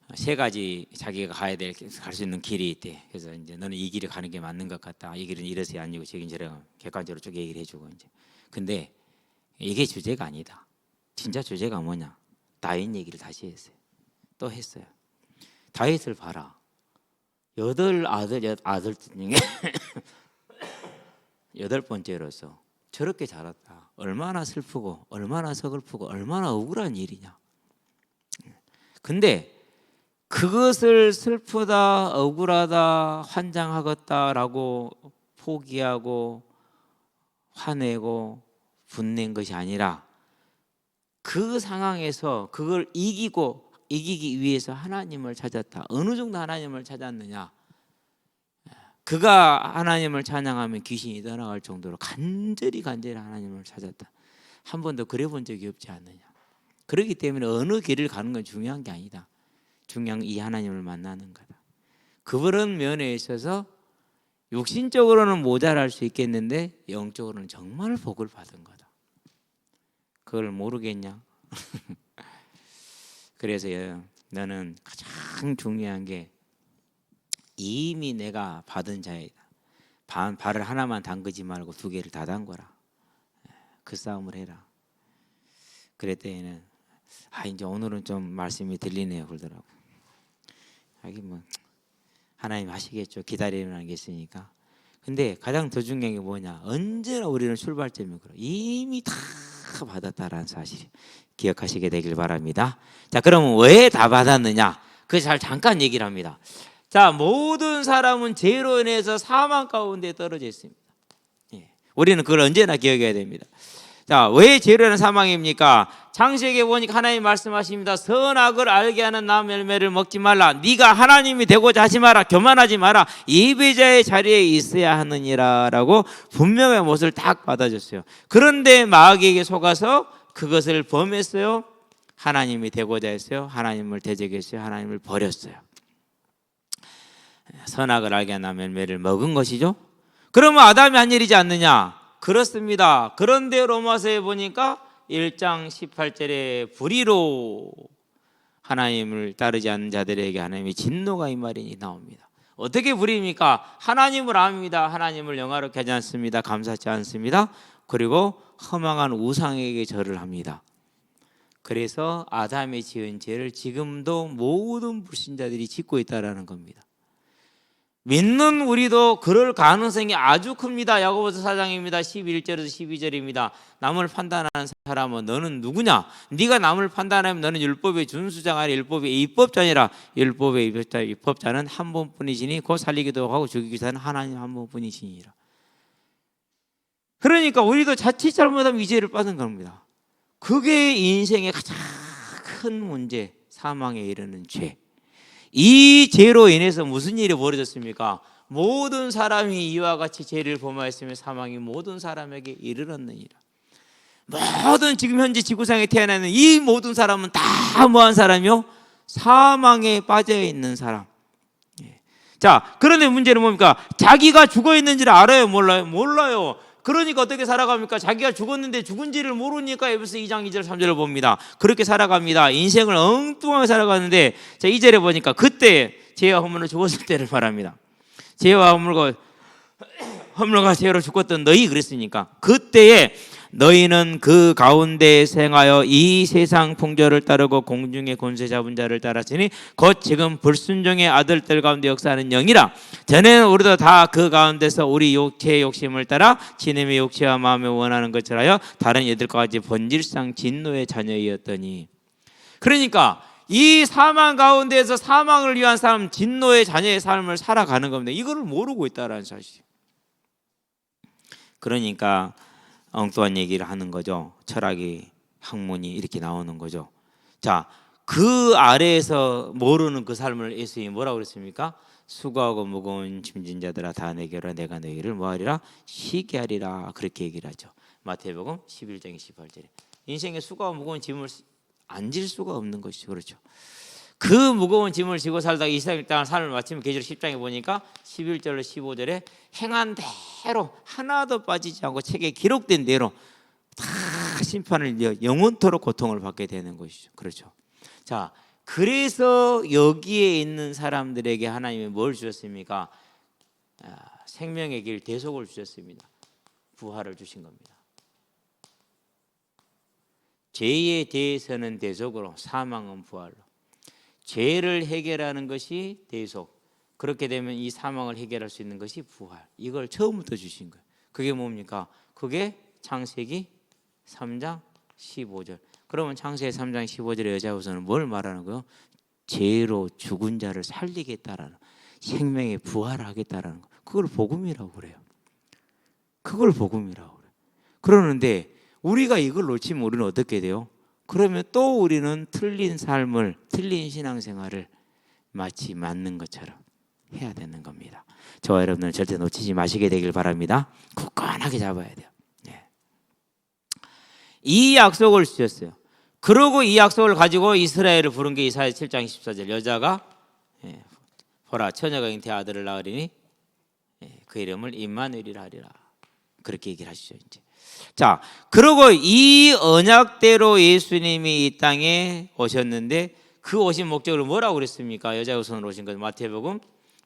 S1: 3가지 자기가 가야 될 갈 수 있는 길이 있대. 그래서 이제 너는 이 길을 가는 게 맞는 것 같다. 이 길은 이래서야 아니고 저긴 저래가 객관적으로 쭉 얘기를 해주고 이제. 근데 이게 주제가 아니다. 진짜 주제가 뭐냐? 다윗 얘기를 다시 했어요. 또 했어요. 다윗을 봐라. 8 아들 중에 8번째로서 저렇게 자랐다. 얼마나 슬프고 얼마나 서글프고 얼마나 억울한 일이냐. 근데 그것을 슬프다, 억울하다, 환장하겠다라고 포기하고 화내고 분낸 것이 아니라 그 상황에서 그걸 이기기 위해서 하나님을 찾았다. 어느 정도 하나님을 찾았느냐? 그가 하나님을 찬양하면 귀신이 떠나갈 정도로 간절히 하나님을 찾았다. 한 번도 그래 본 적이 없지 않느냐. 그렇기 때문에 어느 길을 가는 건 중요한 게 아니다. 중요한 이 하나님을 만나는 거다. 그런 면에 있어서 육신적으로는 모자랄 수 있겠는데 영적으로는 정말 복을 받은 거다. 그걸 모르겠냐? 그래서 너는 가장 중요한 게 이미 내가 받은 자이다. 발을 하나만 담그지 말고 2개를 다 담궈라. 그 싸움을 해라. 그랬더니는 이제 오늘은 좀 말씀이 들리네요 그러더라고. 하긴 뭐 하나님 하시겠죠. 기다리는 게 있으니까. 근데 가장 더 중요한 게 뭐냐? 언제나 우리는 출발점이 그래. 이미 다 받았다라는 사실 기억하시게 되길 바랍니다. 자, 그러면 왜 다 받았느냐? 그 잘 잠깐 얘기를 합니다. 자, 모든 사람은 죄로 인해서 사망 가운데 떨어져 있습니다. 우리는 그걸 언제나 기억해야 됩니다. 자, 왜 죄로 인한 사망입니까? 창세기에 보니까 하나님 말씀하십니다. 선악을 알게 하는 나무 열매를 먹지 말라. 네가 하나님이 되고자 하지 마라. 교만하지 마라. 예배자의 자리에 있어야 하느니라 라고 분명히 못을 딱 받아줬어요. 그런데 마귀에게 속아서 그것을 범했어요. 하나님이 되고자 했어요. 하나님을 대적했어요. 하나님을 버렸어요. 선악을 알게 한 나무 열매를 먹은 것이죠. 그러면 아담이 한 일이지 않느냐? 그렇습니다. 그런데 로마서에 보니까 1장 18절에 불의로 하나님을 따르지 않는 자들에게 하나님의 진노가 이 말이 나옵니다. 어떻게 불의입니까? 하나님을 압니다. 하나님을 영화롭게 하지 않습니다. 감사치 않습니다. 그리고 허망한 우상에게 절을 합니다. 그래서 아담이 지은 죄를 지금도 모든 불신자들이 짓고 있다는 겁니다. 믿는 우리도 그럴 가능성이 아주 큽니다. 야고보서 4장입니다. 11절에서 12절입니다. 남을 판단하는 사람은 너는 누구냐? 네가 남을 판단하면 너는 율법의 준수자가 아니라 율법의 입법자니라. 율법의 입법자는 한 번뿐이시니 곧 살리기도 하고 죽이기도 하는 하나님 한 번뿐이시니라. 그러니까 우리도 자칫 잘못하면 이 죄를 빠진 겁니다. 그게 인생의 가장 큰 문제, 사망에 이르는 죄. 이 죄로 인해서 무슨 일이 벌어졌습니까? 모든 사람이 이와 같이 죄를 범하였으며 사망이 모든 사람에게 이르렀느니라. 모든 지금 현재 지구상에 태어나는 이 모든 사람은 다 뭐한 사람이요? 사망에 빠져 있는 사람. 자, 그런데 문제는 뭡니까? 자기가 죽어 있는지를 알아요? 몰라요? 몰라요. 그러니까 어떻게 살아갑니까? 자기가 죽었는데 죽은지를 모르니까 에베소 2장 2절 3절을 봅니다. 그렇게 살아갑니다. 인생을 엉뚱하게 살아가는데, 자 2절에 보니까 그때 죄와 허물로 죽었을 때를 말합니다. 죄와 허물과 죄로 죽었던 너희 그랬으니까 그때에 너희는 그 가운데 생하여 이 세상 풍조를 따르고 공중의 권세 잡은 자를 따랐으니 곧 지금 불순종의 아들들 가운데 역사하는 영이라. 전에는 우리도 다 그 가운데서 우리 육체의 욕심을 따라 지님의 육체와 마음에 원하는 것을 하여 다른 이들과 같이 본질상 진노의 자녀이었더니. 그러니까 이 사망 가운데서 사망을 위한 삶, 진노의 자녀의 삶을 살아가는 겁니다. 이거를 모르고 있다라는 사실. 그러니까 엉뚱한 얘기를 하는 거죠. 철학이, 학문이 이렇게 나오는 거죠. 자, 그 아래에서 모르는 그 삶을 예수님이 뭐라고 그랬습니까? 수고하고 무거운 짐진 자들아 다 내게로 내가 너희를 뭐하리라? 쉬게 하리라. 그렇게 얘기를 하죠. 마태복음 11장 18절에. 인생에 수고하고 무거운 짐을 안 질 수가 없는 것이죠. 그렇죠. 그 무거운 짐을 지고 살다가 이 세상 땅을 삶을 마치면 계시록 10장에 보니까 11절로 15절에 행한 대로 하나도 빠지지 않고 책에 기록된 대로 다 심판을 영원토록 고통을 받게 되는 것이죠. 그렇죠. 자, 그래서 여기에 있는 사람들에게 하나님이 뭘 주셨습니까? 생명의 길 대속을 주셨습니다. 부활을 주신 겁니다. 죄에 대해서는 대속으로, 사망은 부활로. 죄를 해결하는 것이 대속. 그렇게 되면 이 사망을 해결할 수 있는 것이 부활. 이걸 처음부터 주신 거예요. 그게 뭡니까? 그게 창세기 3장 15절. 그러면 창세기 3장 15절의 여자후서는 뭘 말하는 거예요? 죄로 죽은 자를 살리겠다라는, 생명에 부활하겠다라는 거. 그걸 복음이라고 그래요. 그걸 복음이라고 그래요. 그러는데 우리가 이걸 놓치면 우리는 어떻게 돼요? 그러면 또 우리는 틀린 삶을, 틀린 신앙생활을 마치 맞는 것처럼 해야 되는 겁니다. 저와 여러분들 절대 놓치지 마시게 되길 바랍니다. 굳건하게 잡아야 돼요. 네. 이 약속을 주셨어요. 그러고 이 약속을 가지고 이스라엘을 부른 게 이사야 7장 14절. 여자가 보라 처녀가 잉태 아들을 낳으리니 그 이름을 임마누엘이라 하리라. 그렇게 얘기를 하시죠. 이제. 자, 그리고 이 언약대로 예수님이 이 땅에 오셨는데 그 오신 목적을 뭐라고 그랬습니까? 여자우선으로 오신 것. 마태복음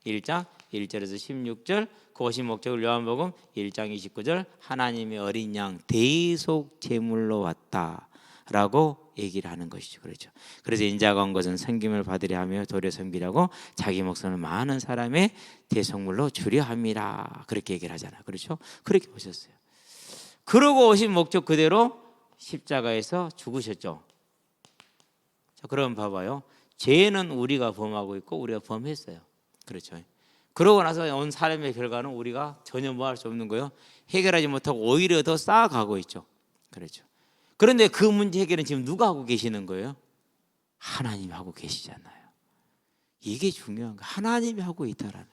S1: 1장 1절에서 16절. 그 오신 목적을 요한복음 1장 29절. 하나님의 어린 양 대속 제물로 왔다라고 얘기를 하는 것이죠. 그렇죠. 그래서 인자가 온 것은 섬김을 받으려 하며 도려 섬기려고 자기 목숨을 많은 사람의 대속물로 주려 함이라. 그렇게 얘기를 하잖아요. 그렇죠. 그렇게 오셨어요. 그러고 오신 목적 그대로 십자가에서 죽으셨죠. 자, 그럼 봐봐요. 죄는 우리가 범하고 있고 우리가 범했어요. 그렇죠. 그러고 나서 온 사람의 결과는 우리가 전혀 뭐 할 수 없는 거예요. 해결하지 못하고 오히려 더 쌓아가고 있죠. 그렇죠. 그런데 그 문제 해결은 지금 누가 하고 계시는 거예요? 하나님이 하고 계시잖아요. 이게 중요한 거예요. 하나님이 하고 있다라는.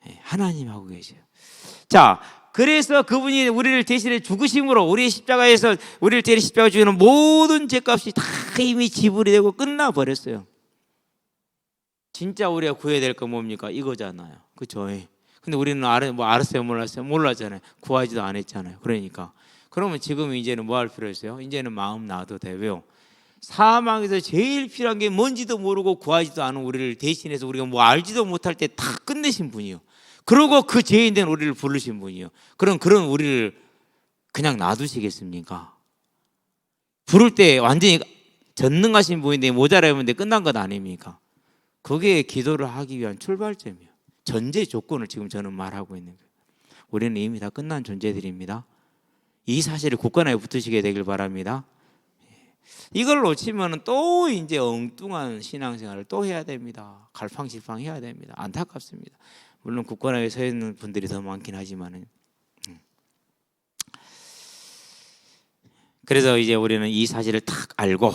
S1: 네, 하나님이 하고 계세요. 자, 그래서 그분이 우리를 대신해 죽으심으로 우리의 십자가에서 우리를 대신 십자가 주는 모든 죄값이 다 이미 지불이 되고 끝나버렸어요. 진짜 우리가 구해야 될 건 뭡니까? 이거잖아요. 그렇죠? 근데 우리는 알았어요? 몰랐어요? 몰랐잖아요. 구하지도 안 했잖아요. 그러니까 그러면 지금 이제는 뭐 할 필요 있어요? 이제는 마음 놔도 돼요. 사망에서 제일 필요한 게 뭔지도 모르고 구하지도 않은 우리를 대신해서 우리가 뭐 알지도 못할 때 다 끝내신 분이요. 그리고 그 죄인 된 우리를 부르신 분이요. 그럼 그런 우리를 그냥 놔두시겠습니까? 부를 때 완전히 전능하신 분인데 모자라면 끝난 것 아닙니까? 그게 기도를 하기 위한 출발점이에요. 전제 조건을 지금 저는 말하고 있는 거예요. 우리는 이미 다 끝난 존재들입니다. 이 사실을 굳건하게 붙으시게 되길 바랍니다. 이걸 놓치면 또 이제 엉뚱한 신앙생활을 또 해야 됩니다. 갈팡질팡 해야 됩니다. 안타깝습니다. 물론 굳건하게 서 있는 분들이 더 많긴 하지만은. 그래서 이제 우리는 이 사실을 딱 알고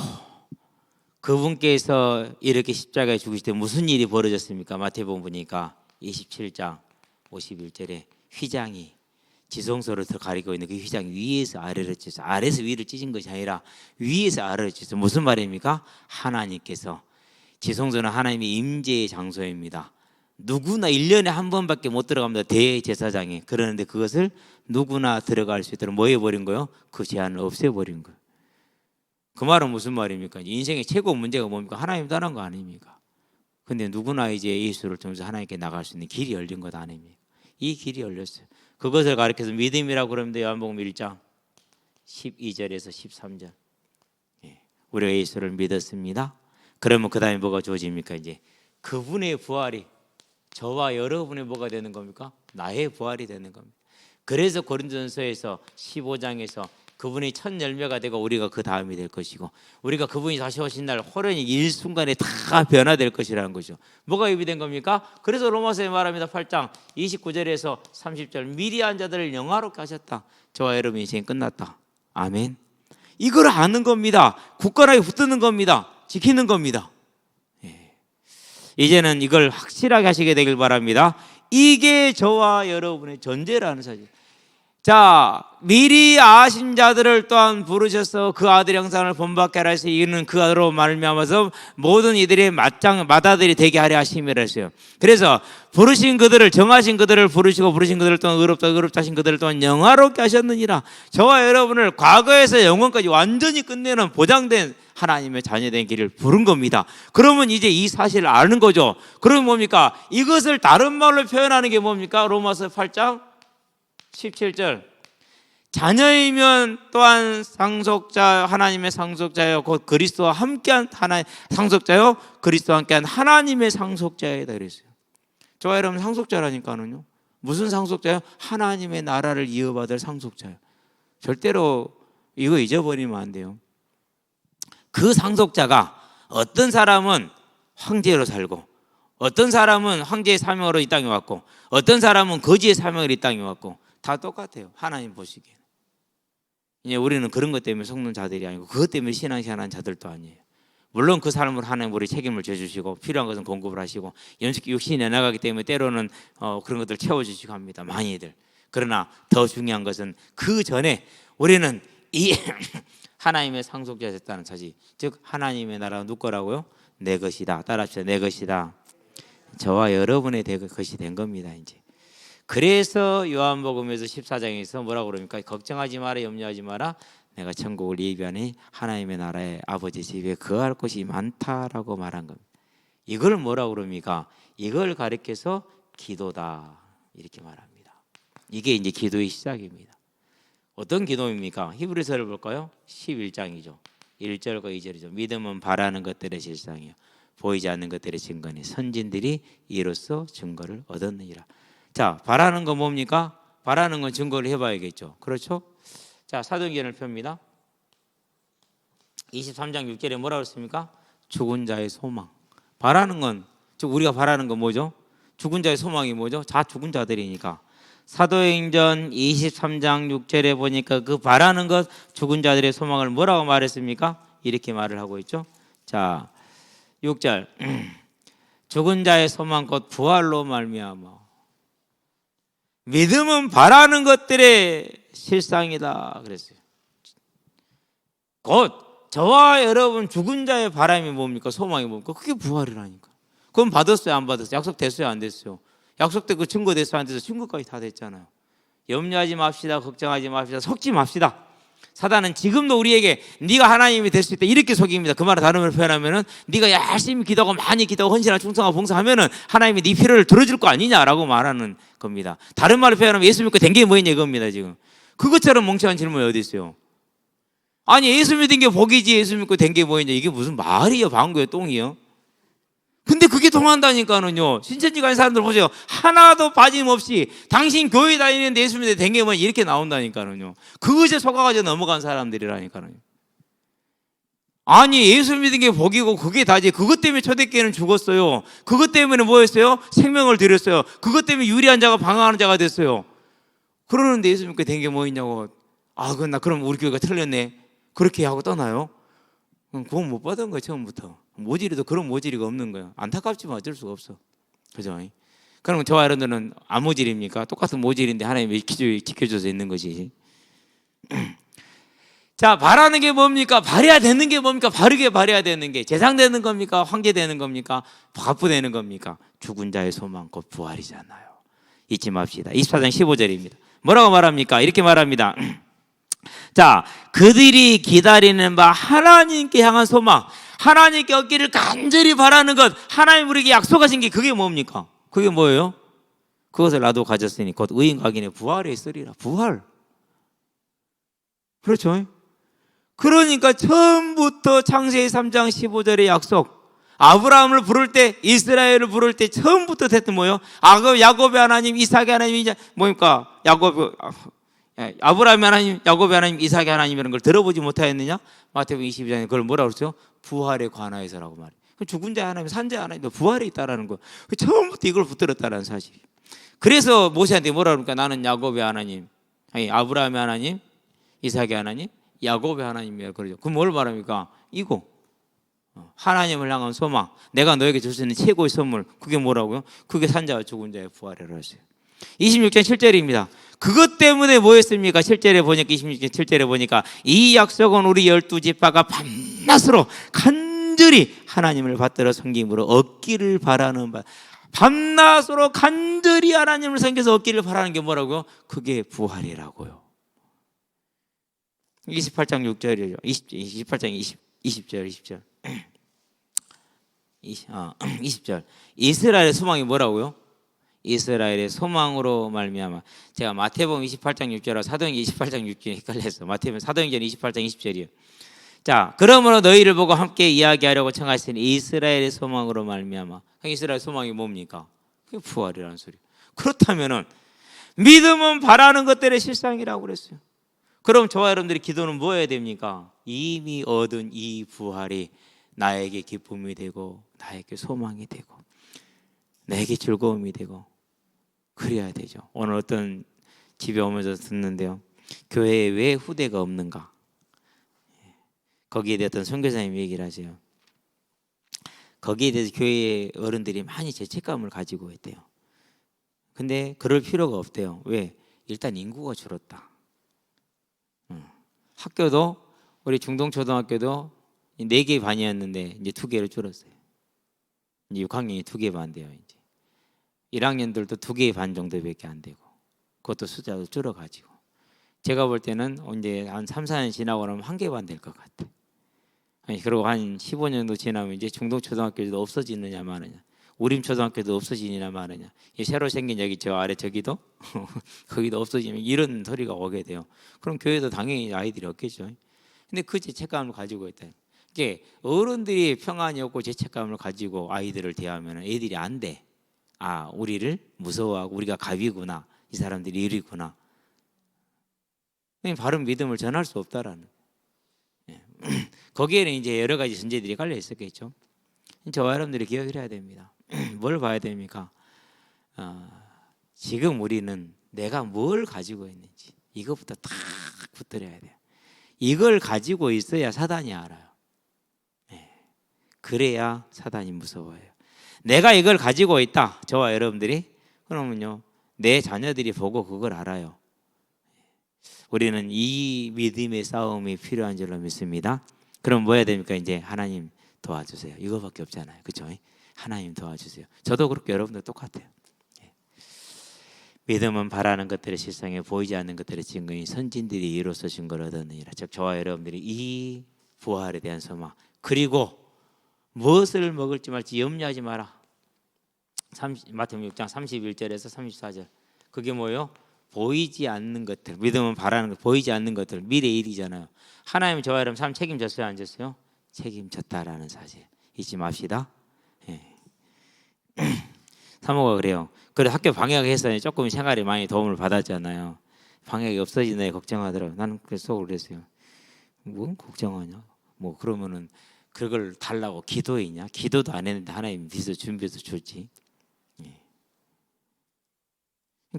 S1: 그분께서 이렇게 십자가에 죽으실 때 무슨 일이 벌어졌습니까? 마태복음 보니까 27장 51절에 휘장이 지성소를 더 가리고 있는 그 휘장 위에서 아래로 찢어서, 아래에서 위를 찢은 것이 아니라 위에서 아래로 찢어서. 무슨 말입니까? 하나님께서, 지성소는 하나님의 임재의 장소입니다. 누구나 1년에 한 번밖에 못 들어갑니다. 대제사장에. 그러는데 그것을 누구나 들어갈 수 있도록 뭐 해버린 거예요? 그 제한을 없애버린 거예요. 그 말은 무슨 말입니까? 인생의 최고 문제가 뭡니까? 하나님 떠난 거 아닙니까? 근데 누구나 이제 예수를 통해서 하나님께 나갈 수 있는 길이 열린 것 아닙니까? 이 길이 열렸어요. 그것을 가리켜서 믿음이라고 그러는데 요한복음 1장 12절에서 13절. 우리가 예수를 믿었습니다. 그러면 그 다음에 뭐가 주어집니까? 이제 그분의 부활이 저와 여러분의 뭐가 되는 겁니까? 나의 부활이 되는 겁니다. 그래서 고린도전서에서 15장에서 그분이 첫 열매가 되고 우리가 그 다음이 될 것이고 우리가 그분이 다시 오신 날 호련히 일순간에 다 변화될 것이라는 거죠. 뭐가 예비된 겁니까? 그래서 로마서에 말합니다. 8장 29절에서 30절 미리 한 자들을 영화롭게 하셨다. 저와 여러분 인생 끝났다. 아멘. 이걸 아는 겁니다. 굳건하게 붙드는 겁니다. 지키는 겁니다. 이제는 이걸 확실하게 하시게 되길 바랍니다. 이게 저와 여러분의 전제라는 사실. 자, 미리 아신 자들을 또한 부르셔서 그 아들 형상을 본받게 하라 해서 이는 그 아들로 말미암아서 모든 이들의 마다들이 되게 하려 하심이라 했어요. 그래서 부르신 그들을 정하신 그들을 부르시고 부르신 그들을 또한 의롭다 하신 그들을 또한 영화롭게 하셨느니라. 저와 여러분을 과거에서 영원까지 완전히 끝내는 보장된 하나님의 자녀된 길을 부른 겁니다. 그러면 이제 이 사실을 아는 거죠. 그러면 뭡니까? 이것을 다른 말로 표현하는 게 뭡니까? 로마서 8장 17절 자녀이면 또한 상속자 하나님의 상속자여 곧 그리스도와 함께한 하나님 상속자여 그리스도와 함께한 하나님의 상속자이다 그랬어요. 저와 여러분 상속자라니까는요. 무슨 상속자요? 하나님의 나라를 이어받을 상속자요. 절대로 이거 잊어버리면 안 돼요. 그 상속자가 어떤 사람은 황제로 살고 어떤 사람은 황제의 사명으로 이 땅에 왔고 어떤 사람은 거지의 사명으로 이 땅에 왔고 다 똑같아요. 하나님 보시기에. 이제 우리는 그런 것 때문에 속는 자들이 아니고 그것 때문에 신앙생활하는 자들도 아니에요. 물론 그 삶을 하나님 우리 책임을 져주시고 필요한 것은 공급을 하시고 육신이 내나가기 때문에 때로는 그런 것들 채워주시고 합니다. 많이들. 그러나 더 중요한 것은 그 전에 우리는 이 하나님의 상속자 됐다는 사실. 즉 하나님의 나라가 누구 거라고요? 내 것이다. 따라합시다. 내 것이다. 저와 여러분의 것이 된 겁니다. 이제. 그래서 요한복음에서 14장에서 뭐라고 그럽니까? 걱정하지 마라 염려하지 마라 내가 천국을 예비하니 하나님의 나라에 아버지 집에 거할 곳이 많다라고 말한 겁니다. 이걸 뭐라고 그럽니까? 이걸 가리켜서 기도다 이렇게 말합니다. 이게 이제 기도의 시작입니다. 어떤 기도입니까? 히브리서를 볼까요? 11장이죠 1절과 2절이죠 믿음은 바라는 것들의 실상이요 보이지 않는 것들의 증거니 선진들이 이로써 증거를 얻었느니라. 자, 바라는 건 뭡니까? 바라는 건 증거를 해봐야겠죠. 그렇죠? 자, 사도행전을 펴니다. 23장 6절에 뭐라고 했습니까? 죽은 자의 소망. 바라는 건, 즉 우리가 바라는 건 뭐죠? 죽은 자의 소망이 뭐죠? 다 죽은 자들이니까. 사도행전 23장 6절에 보니까 그 바라는 것, 죽은 자들의 소망을 뭐라고 말했습니까? 이렇게 말을 하고 있죠. 자, 6절. 죽은 자의 소망 곧 부활로 말미암아. 믿음은 바라는 것들의 실상이다 그랬어요. 곧 저와 여러분 죽은 자의 바람이 뭡니까? 소망이 뭡니까? 그게 부활이라니까. 그럼 받았어요? 안 받았어요? 약속됐어요? 안 됐어요? 약속된 그 증거 됐어요? 안 됐어요? 증거까지 다 됐잖아요. 염려하지 맙시다. 걱정하지 맙시다. 속지 맙시다. 사단은 지금도 우리에게 네가 하나님이 될 수 있다 이렇게 속입니다. 그 말을 다른 말로 표현하면은 네가 열심히 기도하고 많이 기도하고 헌신하고 충성하고 봉사하면은 하나님이 네 필요를 들어줄 거 아니냐라고 말하는 겁니다. 다른 말로 표현하면 예수 믿고 된 게 뭐냐 이겁니다. 지금 그것처럼 멍청한 질문이 어디 있어요? 아니 예수 믿은 게 복이지 예수 믿고 된 게 뭐냐 이게 무슨 말이요 방구요 똥이요? 근데 그게 통한다니까는요. 신천지 가는 사람들 보세요. 하나도 빠짐없이 당신 교회 다니는데 예수 믿는데 된 게 뭐냐 이렇게 나온다니까는요. 그것에 속아가지고 넘어간 사람들이라니까는요. 아니 예수 믿은 게 복이고 그게 다지. 그것 때문에 초대교회는 죽었어요. 그것 때문에 뭐였어요? 생명을 드렸어요. 그것 때문에 유리한 자가 방황하는 자가 됐어요. 그러는데 예수 믿고 된 게 뭐냐고. 아 그럼 우리 교회가 틀렸네 그렇게 하고 떠나요? 그럼 구원 못 받은 거예요 처음부터. 모질이도 그런 모질이가 없는 거예요. 안타깝지만 어쩔 수가 없어. 그죠? 그럼 저와 여러분들은 안 모질입니까? 똑같은 모질인데 하나님이 지켜줘서 있는 것이지. 자, 바라는 게 뭡니까? 바라야 되는 게 뭡니까? 바르게 바라야 되는 게 재상 되는 겁니까? 황제 되는 겁니까? 바프 되는 겁니까? 죽은 자의 소망 곧 부활이잖아요. 잊지 맙시다. 24장 15절입니다. 뭐라고 말합니까? 이렇게 말합니다. 자, 그들이 기다리는 바 하나님께 향한 소망, 하나님께 얻기를 간절히 바라는 것, 하나님 우리에게 약속하신 게 그게 뭡니까? 그게 뭐예요? 그것을 나도 가졌으니 곧 의인 각인의 부활에 있으리라. 부활. 그렇죠? 그러니까 처음부터 창세기 3장 15절의 약속, 아브라함을 부를 때, 이스라엘을 부를 때 처음부터 됐던 뭐예요? 야곱의 하나님, 이삭의 하나님, 이제 뭡니까? 아브라함의 하나님, 야곱의 하나님, 이삭의 하나님이라는 걸 들어보지 못하였느냐? 마태복음 22장에 그걸 뭐라고 그랬어요? 부활에 관하여서라고 말해요. 죽은 자의 하나님, 산 자의 하나님, 부활에 있다라는 거예요. 처음부터 이걸 붙들었다는 사실. 그래서 모세한테 뭐라 그러니까 나는 야곱의 하나님, 아니 아브라함의 하나님, 이삭의 하나님, 야곱의 하나님이야 그러죠. 그럼 뭘 말합니까? 이거 하나님을 향한 소망, 내가 너에게 줄 수 있는 최고의 선물, 그게 뭐라고요? 그게 산자와 죽은 자의 부활이라고 했어요. 26장 7절입니다. 그것 때문에 뭐였습니까? 7절에 보니까 26장 7절에 보니까 이 약속은 우리 12지파가 밤낮으로 간절히 하나님을 받들어 섬김으로 얻기를 바라는 바, 밤낮으로 간절히 하나님을 섬겨서 얻기를 바라는 게 뭐라고요? 그게 부활이라고요. 28장 6절이죠. 28장 20절 20절 이스라엘의 소망이 뭐라고요? 이스라엘의 소망으로 말미암아. 제가 마태복음 28장 6절하고 사도행전 28장 6절이 헷갈려서 마태복음 사도행전 28장 20절이요. 자, 그러므로 너희를 보고 함께 이야기하려고 청하시니 이스라엘의 소망으로 말미암아. 이스라엘 소망이 뭡니까? 그게 부활이라는 소리. 그렇다면은 믿음은 바라는 것들의 실상이라고 그랬어요. 그럼 저와 여러분들이 기도는 뭐 해야 됩니까? 이미 얻은 이 부활이 나에게 기쁨이 되고 나에게 소망이 되고 나에게 즐거움이 되고 그래야 되죠. 오늘 어떤 집에 오면서 듣는데요, 교회에 왜 후대가 없는가? 거기에 대해 어떤 선교사님이 얘기를 하세요. 거기에 대해서 교회 어른들이 많이 죄책감을 가지고 있대요. 근데 그럴 필요가 없대요. 왜? 일단 인구가 줄었다. 학교도 우리 중동초등학교도 4개 반이었는데 이제 2개로 줄었어요. 이제 6학년이 2개 반 돼요. 이제 1학년들도 2개 반 정도밖에 안 되고, 그것도 숫자도 줄어가지고 제가 볼 때는 이제 한 3, 4년 지나고 나면 1개 반 될 것 같아. 아니, 그리고 한 15년도 지나면 이제 중동초등학교도 없어지느냐 마느냐, 우림초등학교도 없어지느냐 마느냐, 새로 생긴 여기 저 아래 저기도 거기도 없어지면 이런 소리가 오게 돼요. 그럼 교회도 당연히 아이들이 없겠죠. 근데 그 죄책감을 가지고 있다. 이게 어른들이 평안이 없고 죄책감을 가지고 아이들을 대하면 애들이 안 돼. 아, 우리를 무서워하고 우리가 갑이구나, 이 사람들이 이리구나. 바른 믿음을 전할 수 없다라는. 거기에는 이제 여러 가지 전제들이 깔려 있었겠죠. 저와 여러분들이 기억을 해야 됩니다. 뭘 봐야 됩니까? 지금 우리는 내가 뭘 가지고 있는지 이것부터 딱 붙들어야 돼요. 이걸 가지고 있어야 사단이 알아요. 그래야 사단이 무서워해요. 내가 이걸 가지고 있다, 저와 여러분들이, 그러면요 내 자녀들이 보고 그걸 알아요. 우리는 이 믿음의 싸움이 필요한 줄로 믿습니다. 그럼 뭐 해야 됩니까? 이제 하나님 도와주세요. 이거밖에 없잖아요. 그렇죠? 하나님 도와주세요. 저도 그렇게 여러분도 똑같아요. 믿음은 바라는 것들의 실상에 보이지 않는 것들의 증거인 선진들이 이로써 증거를 얻었느니라. 즉 저와 여러분들이 이 부활에 대한 소망, 그리고 무엇을 먹을지 말지 염려하지 마라. 마태복음 6장 31절에서 34절. 그게 뭐예요? 보이지 않는 것들. 믿음은 바라는 것, 보이지 않는 것들. 미래 일이잖아요. 하나님 저와 여러분 삶 책임졌어요, 안 졌어요? 책임졌다라는 사실 잊지 맙시다. 사모가 그래요. 그래 학교 방학해서 조금 생활에 많이 도움을 받았잖아요. 방학이 없어지네 걱정하더라고요. 나는 그래서 그랬어요. 뭔 걱정하냐? 뭐 그러면은 그걸 달라고 기도했냐? 기도도 안 했는데 하나님 비서 준비해서 줬지.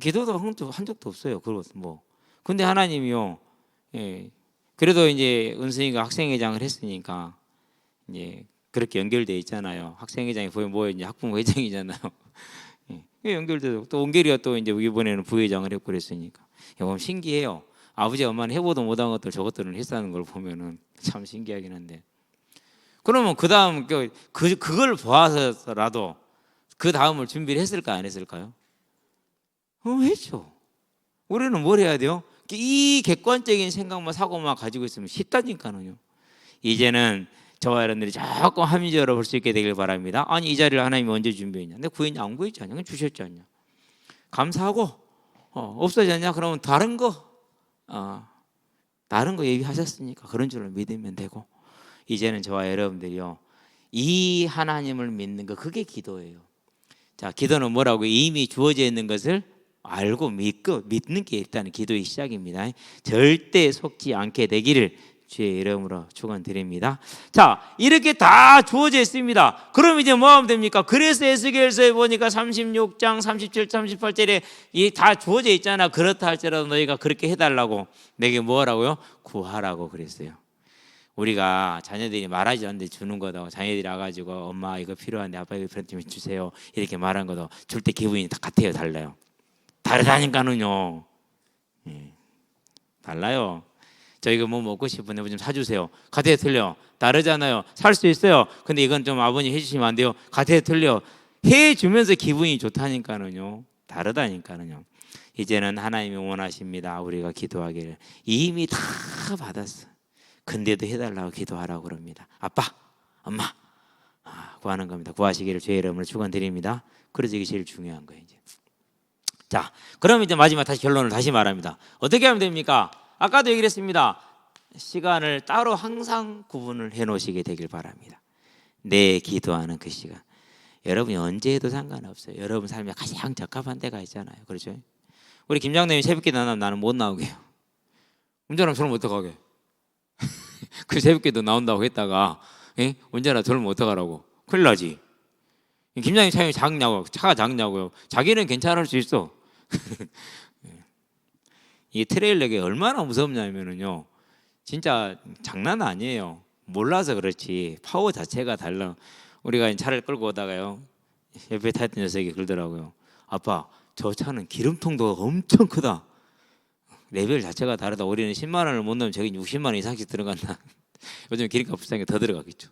S1: 기도도 한 적도 없어요. 그것 뭐. 근데 하나님이요. 그래도 이제 은순이가 학생회장을 했으니까 이제 그렇게 연결돼 있잖아요. 학생회장이 보면 뭐였냐? 학부모 회장이잖아요. 연결돼서 또 은결이가 또 이제 이번에는 부회장을 했고 그랬으니까. 여러분 신기해요. 아버지 엄마는 해보도 못한 것들 저것들은 했다는 걸 보면은 참 신기하긴 한데, 그러면 그 다음 그걸 보아서라도 그 다음을 준비를 했을까 안 했을까요? 했죠. 우리는 뭘 해야 돼요? 이 객관적인 생각만 사고만 가지고 있으면 쉽다니까요. 이제는 저와 여러분들이 조금 합리적으로 볼 수 있게 되길 바랍니다. 아니 이 자리를 하나님이 언제 준비했냐? 내가 구했냐 안 구했지 않냐? 주셨지 않냐? 감사하고 없어졌냐? 그러면 다른 거 예비하셨으니까 그런 줄로 믿으면 되고, 이제는 저와 여러분들이요 이 하나님을 믿는 거, 그게 기도예요. 자, 기도는 뭐라고? 이미 주어져 있는 것을 알고 믿는 게 일단 기도의 시작입니다. 절대 속지 않게 되기를 주의 이름으로 축원드립니다. 자, 이렇게 다 주어져 있습니다. 그럼 이제 뭐 하면 됩니까? 그래서 에스겔서에 보니까 36장 37, 38절에 이 다 주어져 있잖아. 그렇다 할지라도 너희가 그렇게 해달라고, 내게 뭐라고요? 구하라고 그랬어요. 우리가 자녀들이 말하지 않는데 주는 거다. 자녀들이 와가지고 엄마 이거 필요한데 아빠 이거 필요한데 주세요 이렇게 말한 것도 줄 때 기분이 다 같아요, 달라요? 다르다니까는요. 달라요. 저 이거 뭐 먹고 싶은데 뭐 좀 사주세요. 같아요, 틀려? 다르잖아요. 살 수 있어요. 근데 이건 좀 아버님 해주시면 안 돼요? 같아요, 틀려? 해주면서 기분이 좋다니까는요. 다르다니까는요. 이제는 하나님이 원하십니다. 우리가 기도하기를. 이미 다 받았어. 근데도 해달라고 기도하라고 그럽니다. 아빠, 엄마 구하는 겁니다. 구하시기를 주의 이름으로 축원드립니다. 그래서 이게 제일 중요한 거예요. 이제. 자, 그럼 이제 마지막 다시 결론을 다시 말합니다. 어떻게 하면 됩니까? 아까도 얘기를 했습니다. 시간을 따로 항상 구분을 해놓으시게 되길 바랍니다. 내 기도하는 그 시간, 여러분이 언제 해도 상관없어요. 여러분 삶에 가장 적합한 때가 있잖아요. 그렇죠? 우리 김장님이 새벽기도 안 하면 나는 못 나오게요. 운전하면 저는 어떡하게? 그 새벽기도 나온다고 했다가 운전하다 저러면 어떡하라고? 큰일 나지. 김장님 차량이 작냐고, 차가 작냐고요. 자기는 괜찮을 수 있어. 이 트레일러가 얼마나 무섭냐면요, 진짜 장난 아니에요. 몰라서 그렇지 파워 자체가 달라. 우리가 차를 끌고 오다가요, 옆에 탔던 녀석이 그러더라고요. 아빠, 저 차는 기름통도 엄청 크다. 레벨 자체가 다르다. 우리는 10만 원을 못 넣으면 저기 60만 원 이상씩 들어간다. 요즘 기름값 비싸니까 더 들어가겠죠.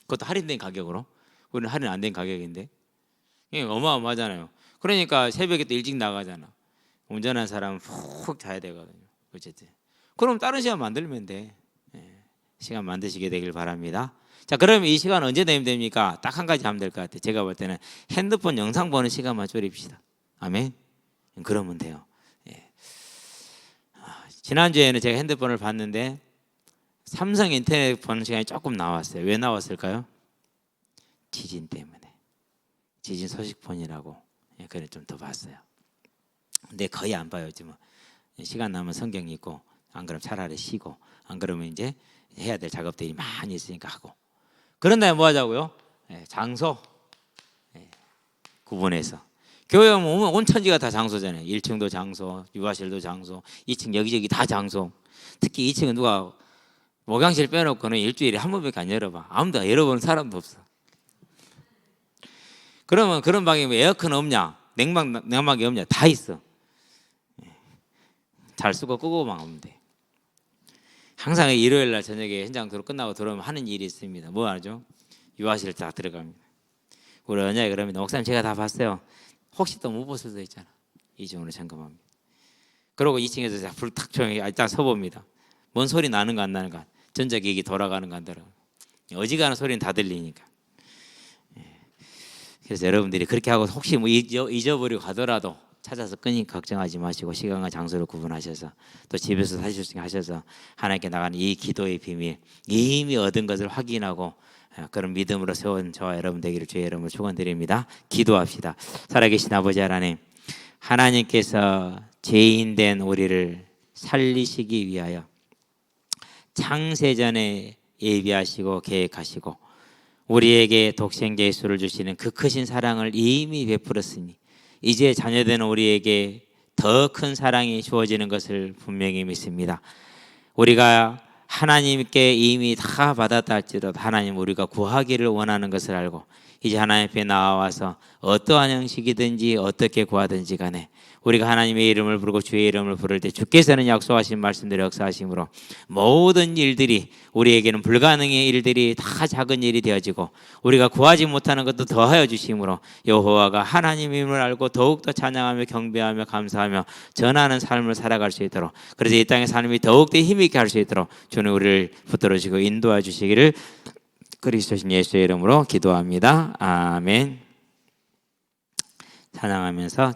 S1: 그것도 할인된 가격으로. 우리는 할인 안 된 가격인데 어마어마하잖아요. 그러니까 새벽에 또 일찍 나가잖아. 운전한 사람은 푹 자야 되거든요. 어쨌든 그럼 다른 시간 만들면 돼. 시간 만드시게 되길 바랍니다. 자, 그러면 이 시간 언제 내면 됩니까? 딱 한 가지 하면 될 것 같아요. 제가 볼 때는 핸드폰 영상 보는 시간만 줄입시다. 아멘. 그러면 돼요. 지난주에는 제가 핸드폰을 봤는데 삼성 인터넷 보는 시간이 조금 나왔어요. 왜 나왔을까요? 지진 때문에. 지진 소식폰이라고. 그래 좀 더 봤어요. 근데 거의 안 봐요. 지금 시간 나면 성경 읽고, 안 그러면 차라리 쉬고, 안 그러면 이제 해야 될 작업들이 많이 있으니까 하고. 그런 다음에 뭐 하자고요? 장소 구분해서. 교회 오면 온 천지가 다 장소잖아요. 1층도 장소, 유아실도 장소, 2층 여기저기 다 장소. 특히 2층은 누가 목양실 빼놓고는 일주일에 한 번밖에 안 열어봐. 아무도 열어보는 사람도 없어. 그러면 그런 방에 뭐 에어컨 없냐, 냉방기 없냐, 다 있어. 잘 쓰고 끄고만 하면 돼. 항상 일요일 날 저녁에 현장 끝나고 들어오면 하는 일이 있습니다. 뭐 하죠? 유아실 딱 들어갑니다. 우리 언니가 그러면 목사님 제가 다 봤어요. 혹시 또 못 볼 수도 있잖아. 이중으로 점검합니다. 그러고 2층에서 불 탁 조용히 딱 서봅니다. 뭔 소리 나는 거 안 나는 거, 전자기기 돌아가는 거 안 돌아가는 거. 어지간한 소리는 다 들리니까. 그래서 여러분들이 그렇게 하고 혹시 뭐 잊어버리고 가더라도 찾아서 끄니 걱정하지 마시고 시간과 장소를 구분하셔서 또 집에서 사실 수 있게 하셔서 하나님께 나가는 이 기도의 비밀, 이미 얻은 것을 확인하고 그런 믿음으로 세운 저와 여러분 되기를 주의 이름으로 축원드립니다. 기도합시다. 살아계신 아버지 하나님, 하나님께서 죄인된 우리를 살리시기 위하여 창세전에 예비하시고 계획하시고 우리에게 독생자 예수를 주시는 그 크신 사랑을 이미 베풀었으니 이제 자녀되는 우리에게 더 큰 사랑이 주어지는 것을 분명히 믿습니다. 우리가 하나님께 이미 다 받았다 할지라도 하나님 우리가 구하기를 원하는 것을 알고 이제 하나님 앞에 나와서 어떠한 형식이든지 어떻게 구하든지 간에 우리가 하나님의 이름을 부르고 주의 이름을 부를 때 주께서는 약속하신 말씀대로 역사하심으로 모든 일들이 우리에게는 불가능의 일들이 다 작은 일이 되어지고 우리가 구하지 못하는 것도 더하여 주심으로 여호와가 하나님임을 알고 더욱더 찬양하며 경배하며 감사하며 전하는 삶을 살아갈 수 있도록 그래서 이 땅의 삶이 더욱더 힘있게 할 수 있도록 주는 우리를 붙들어 주시고 인도해 주시기를 그리스도신 예수의 이름으로 기도합니다. 아멘. 찬양하면서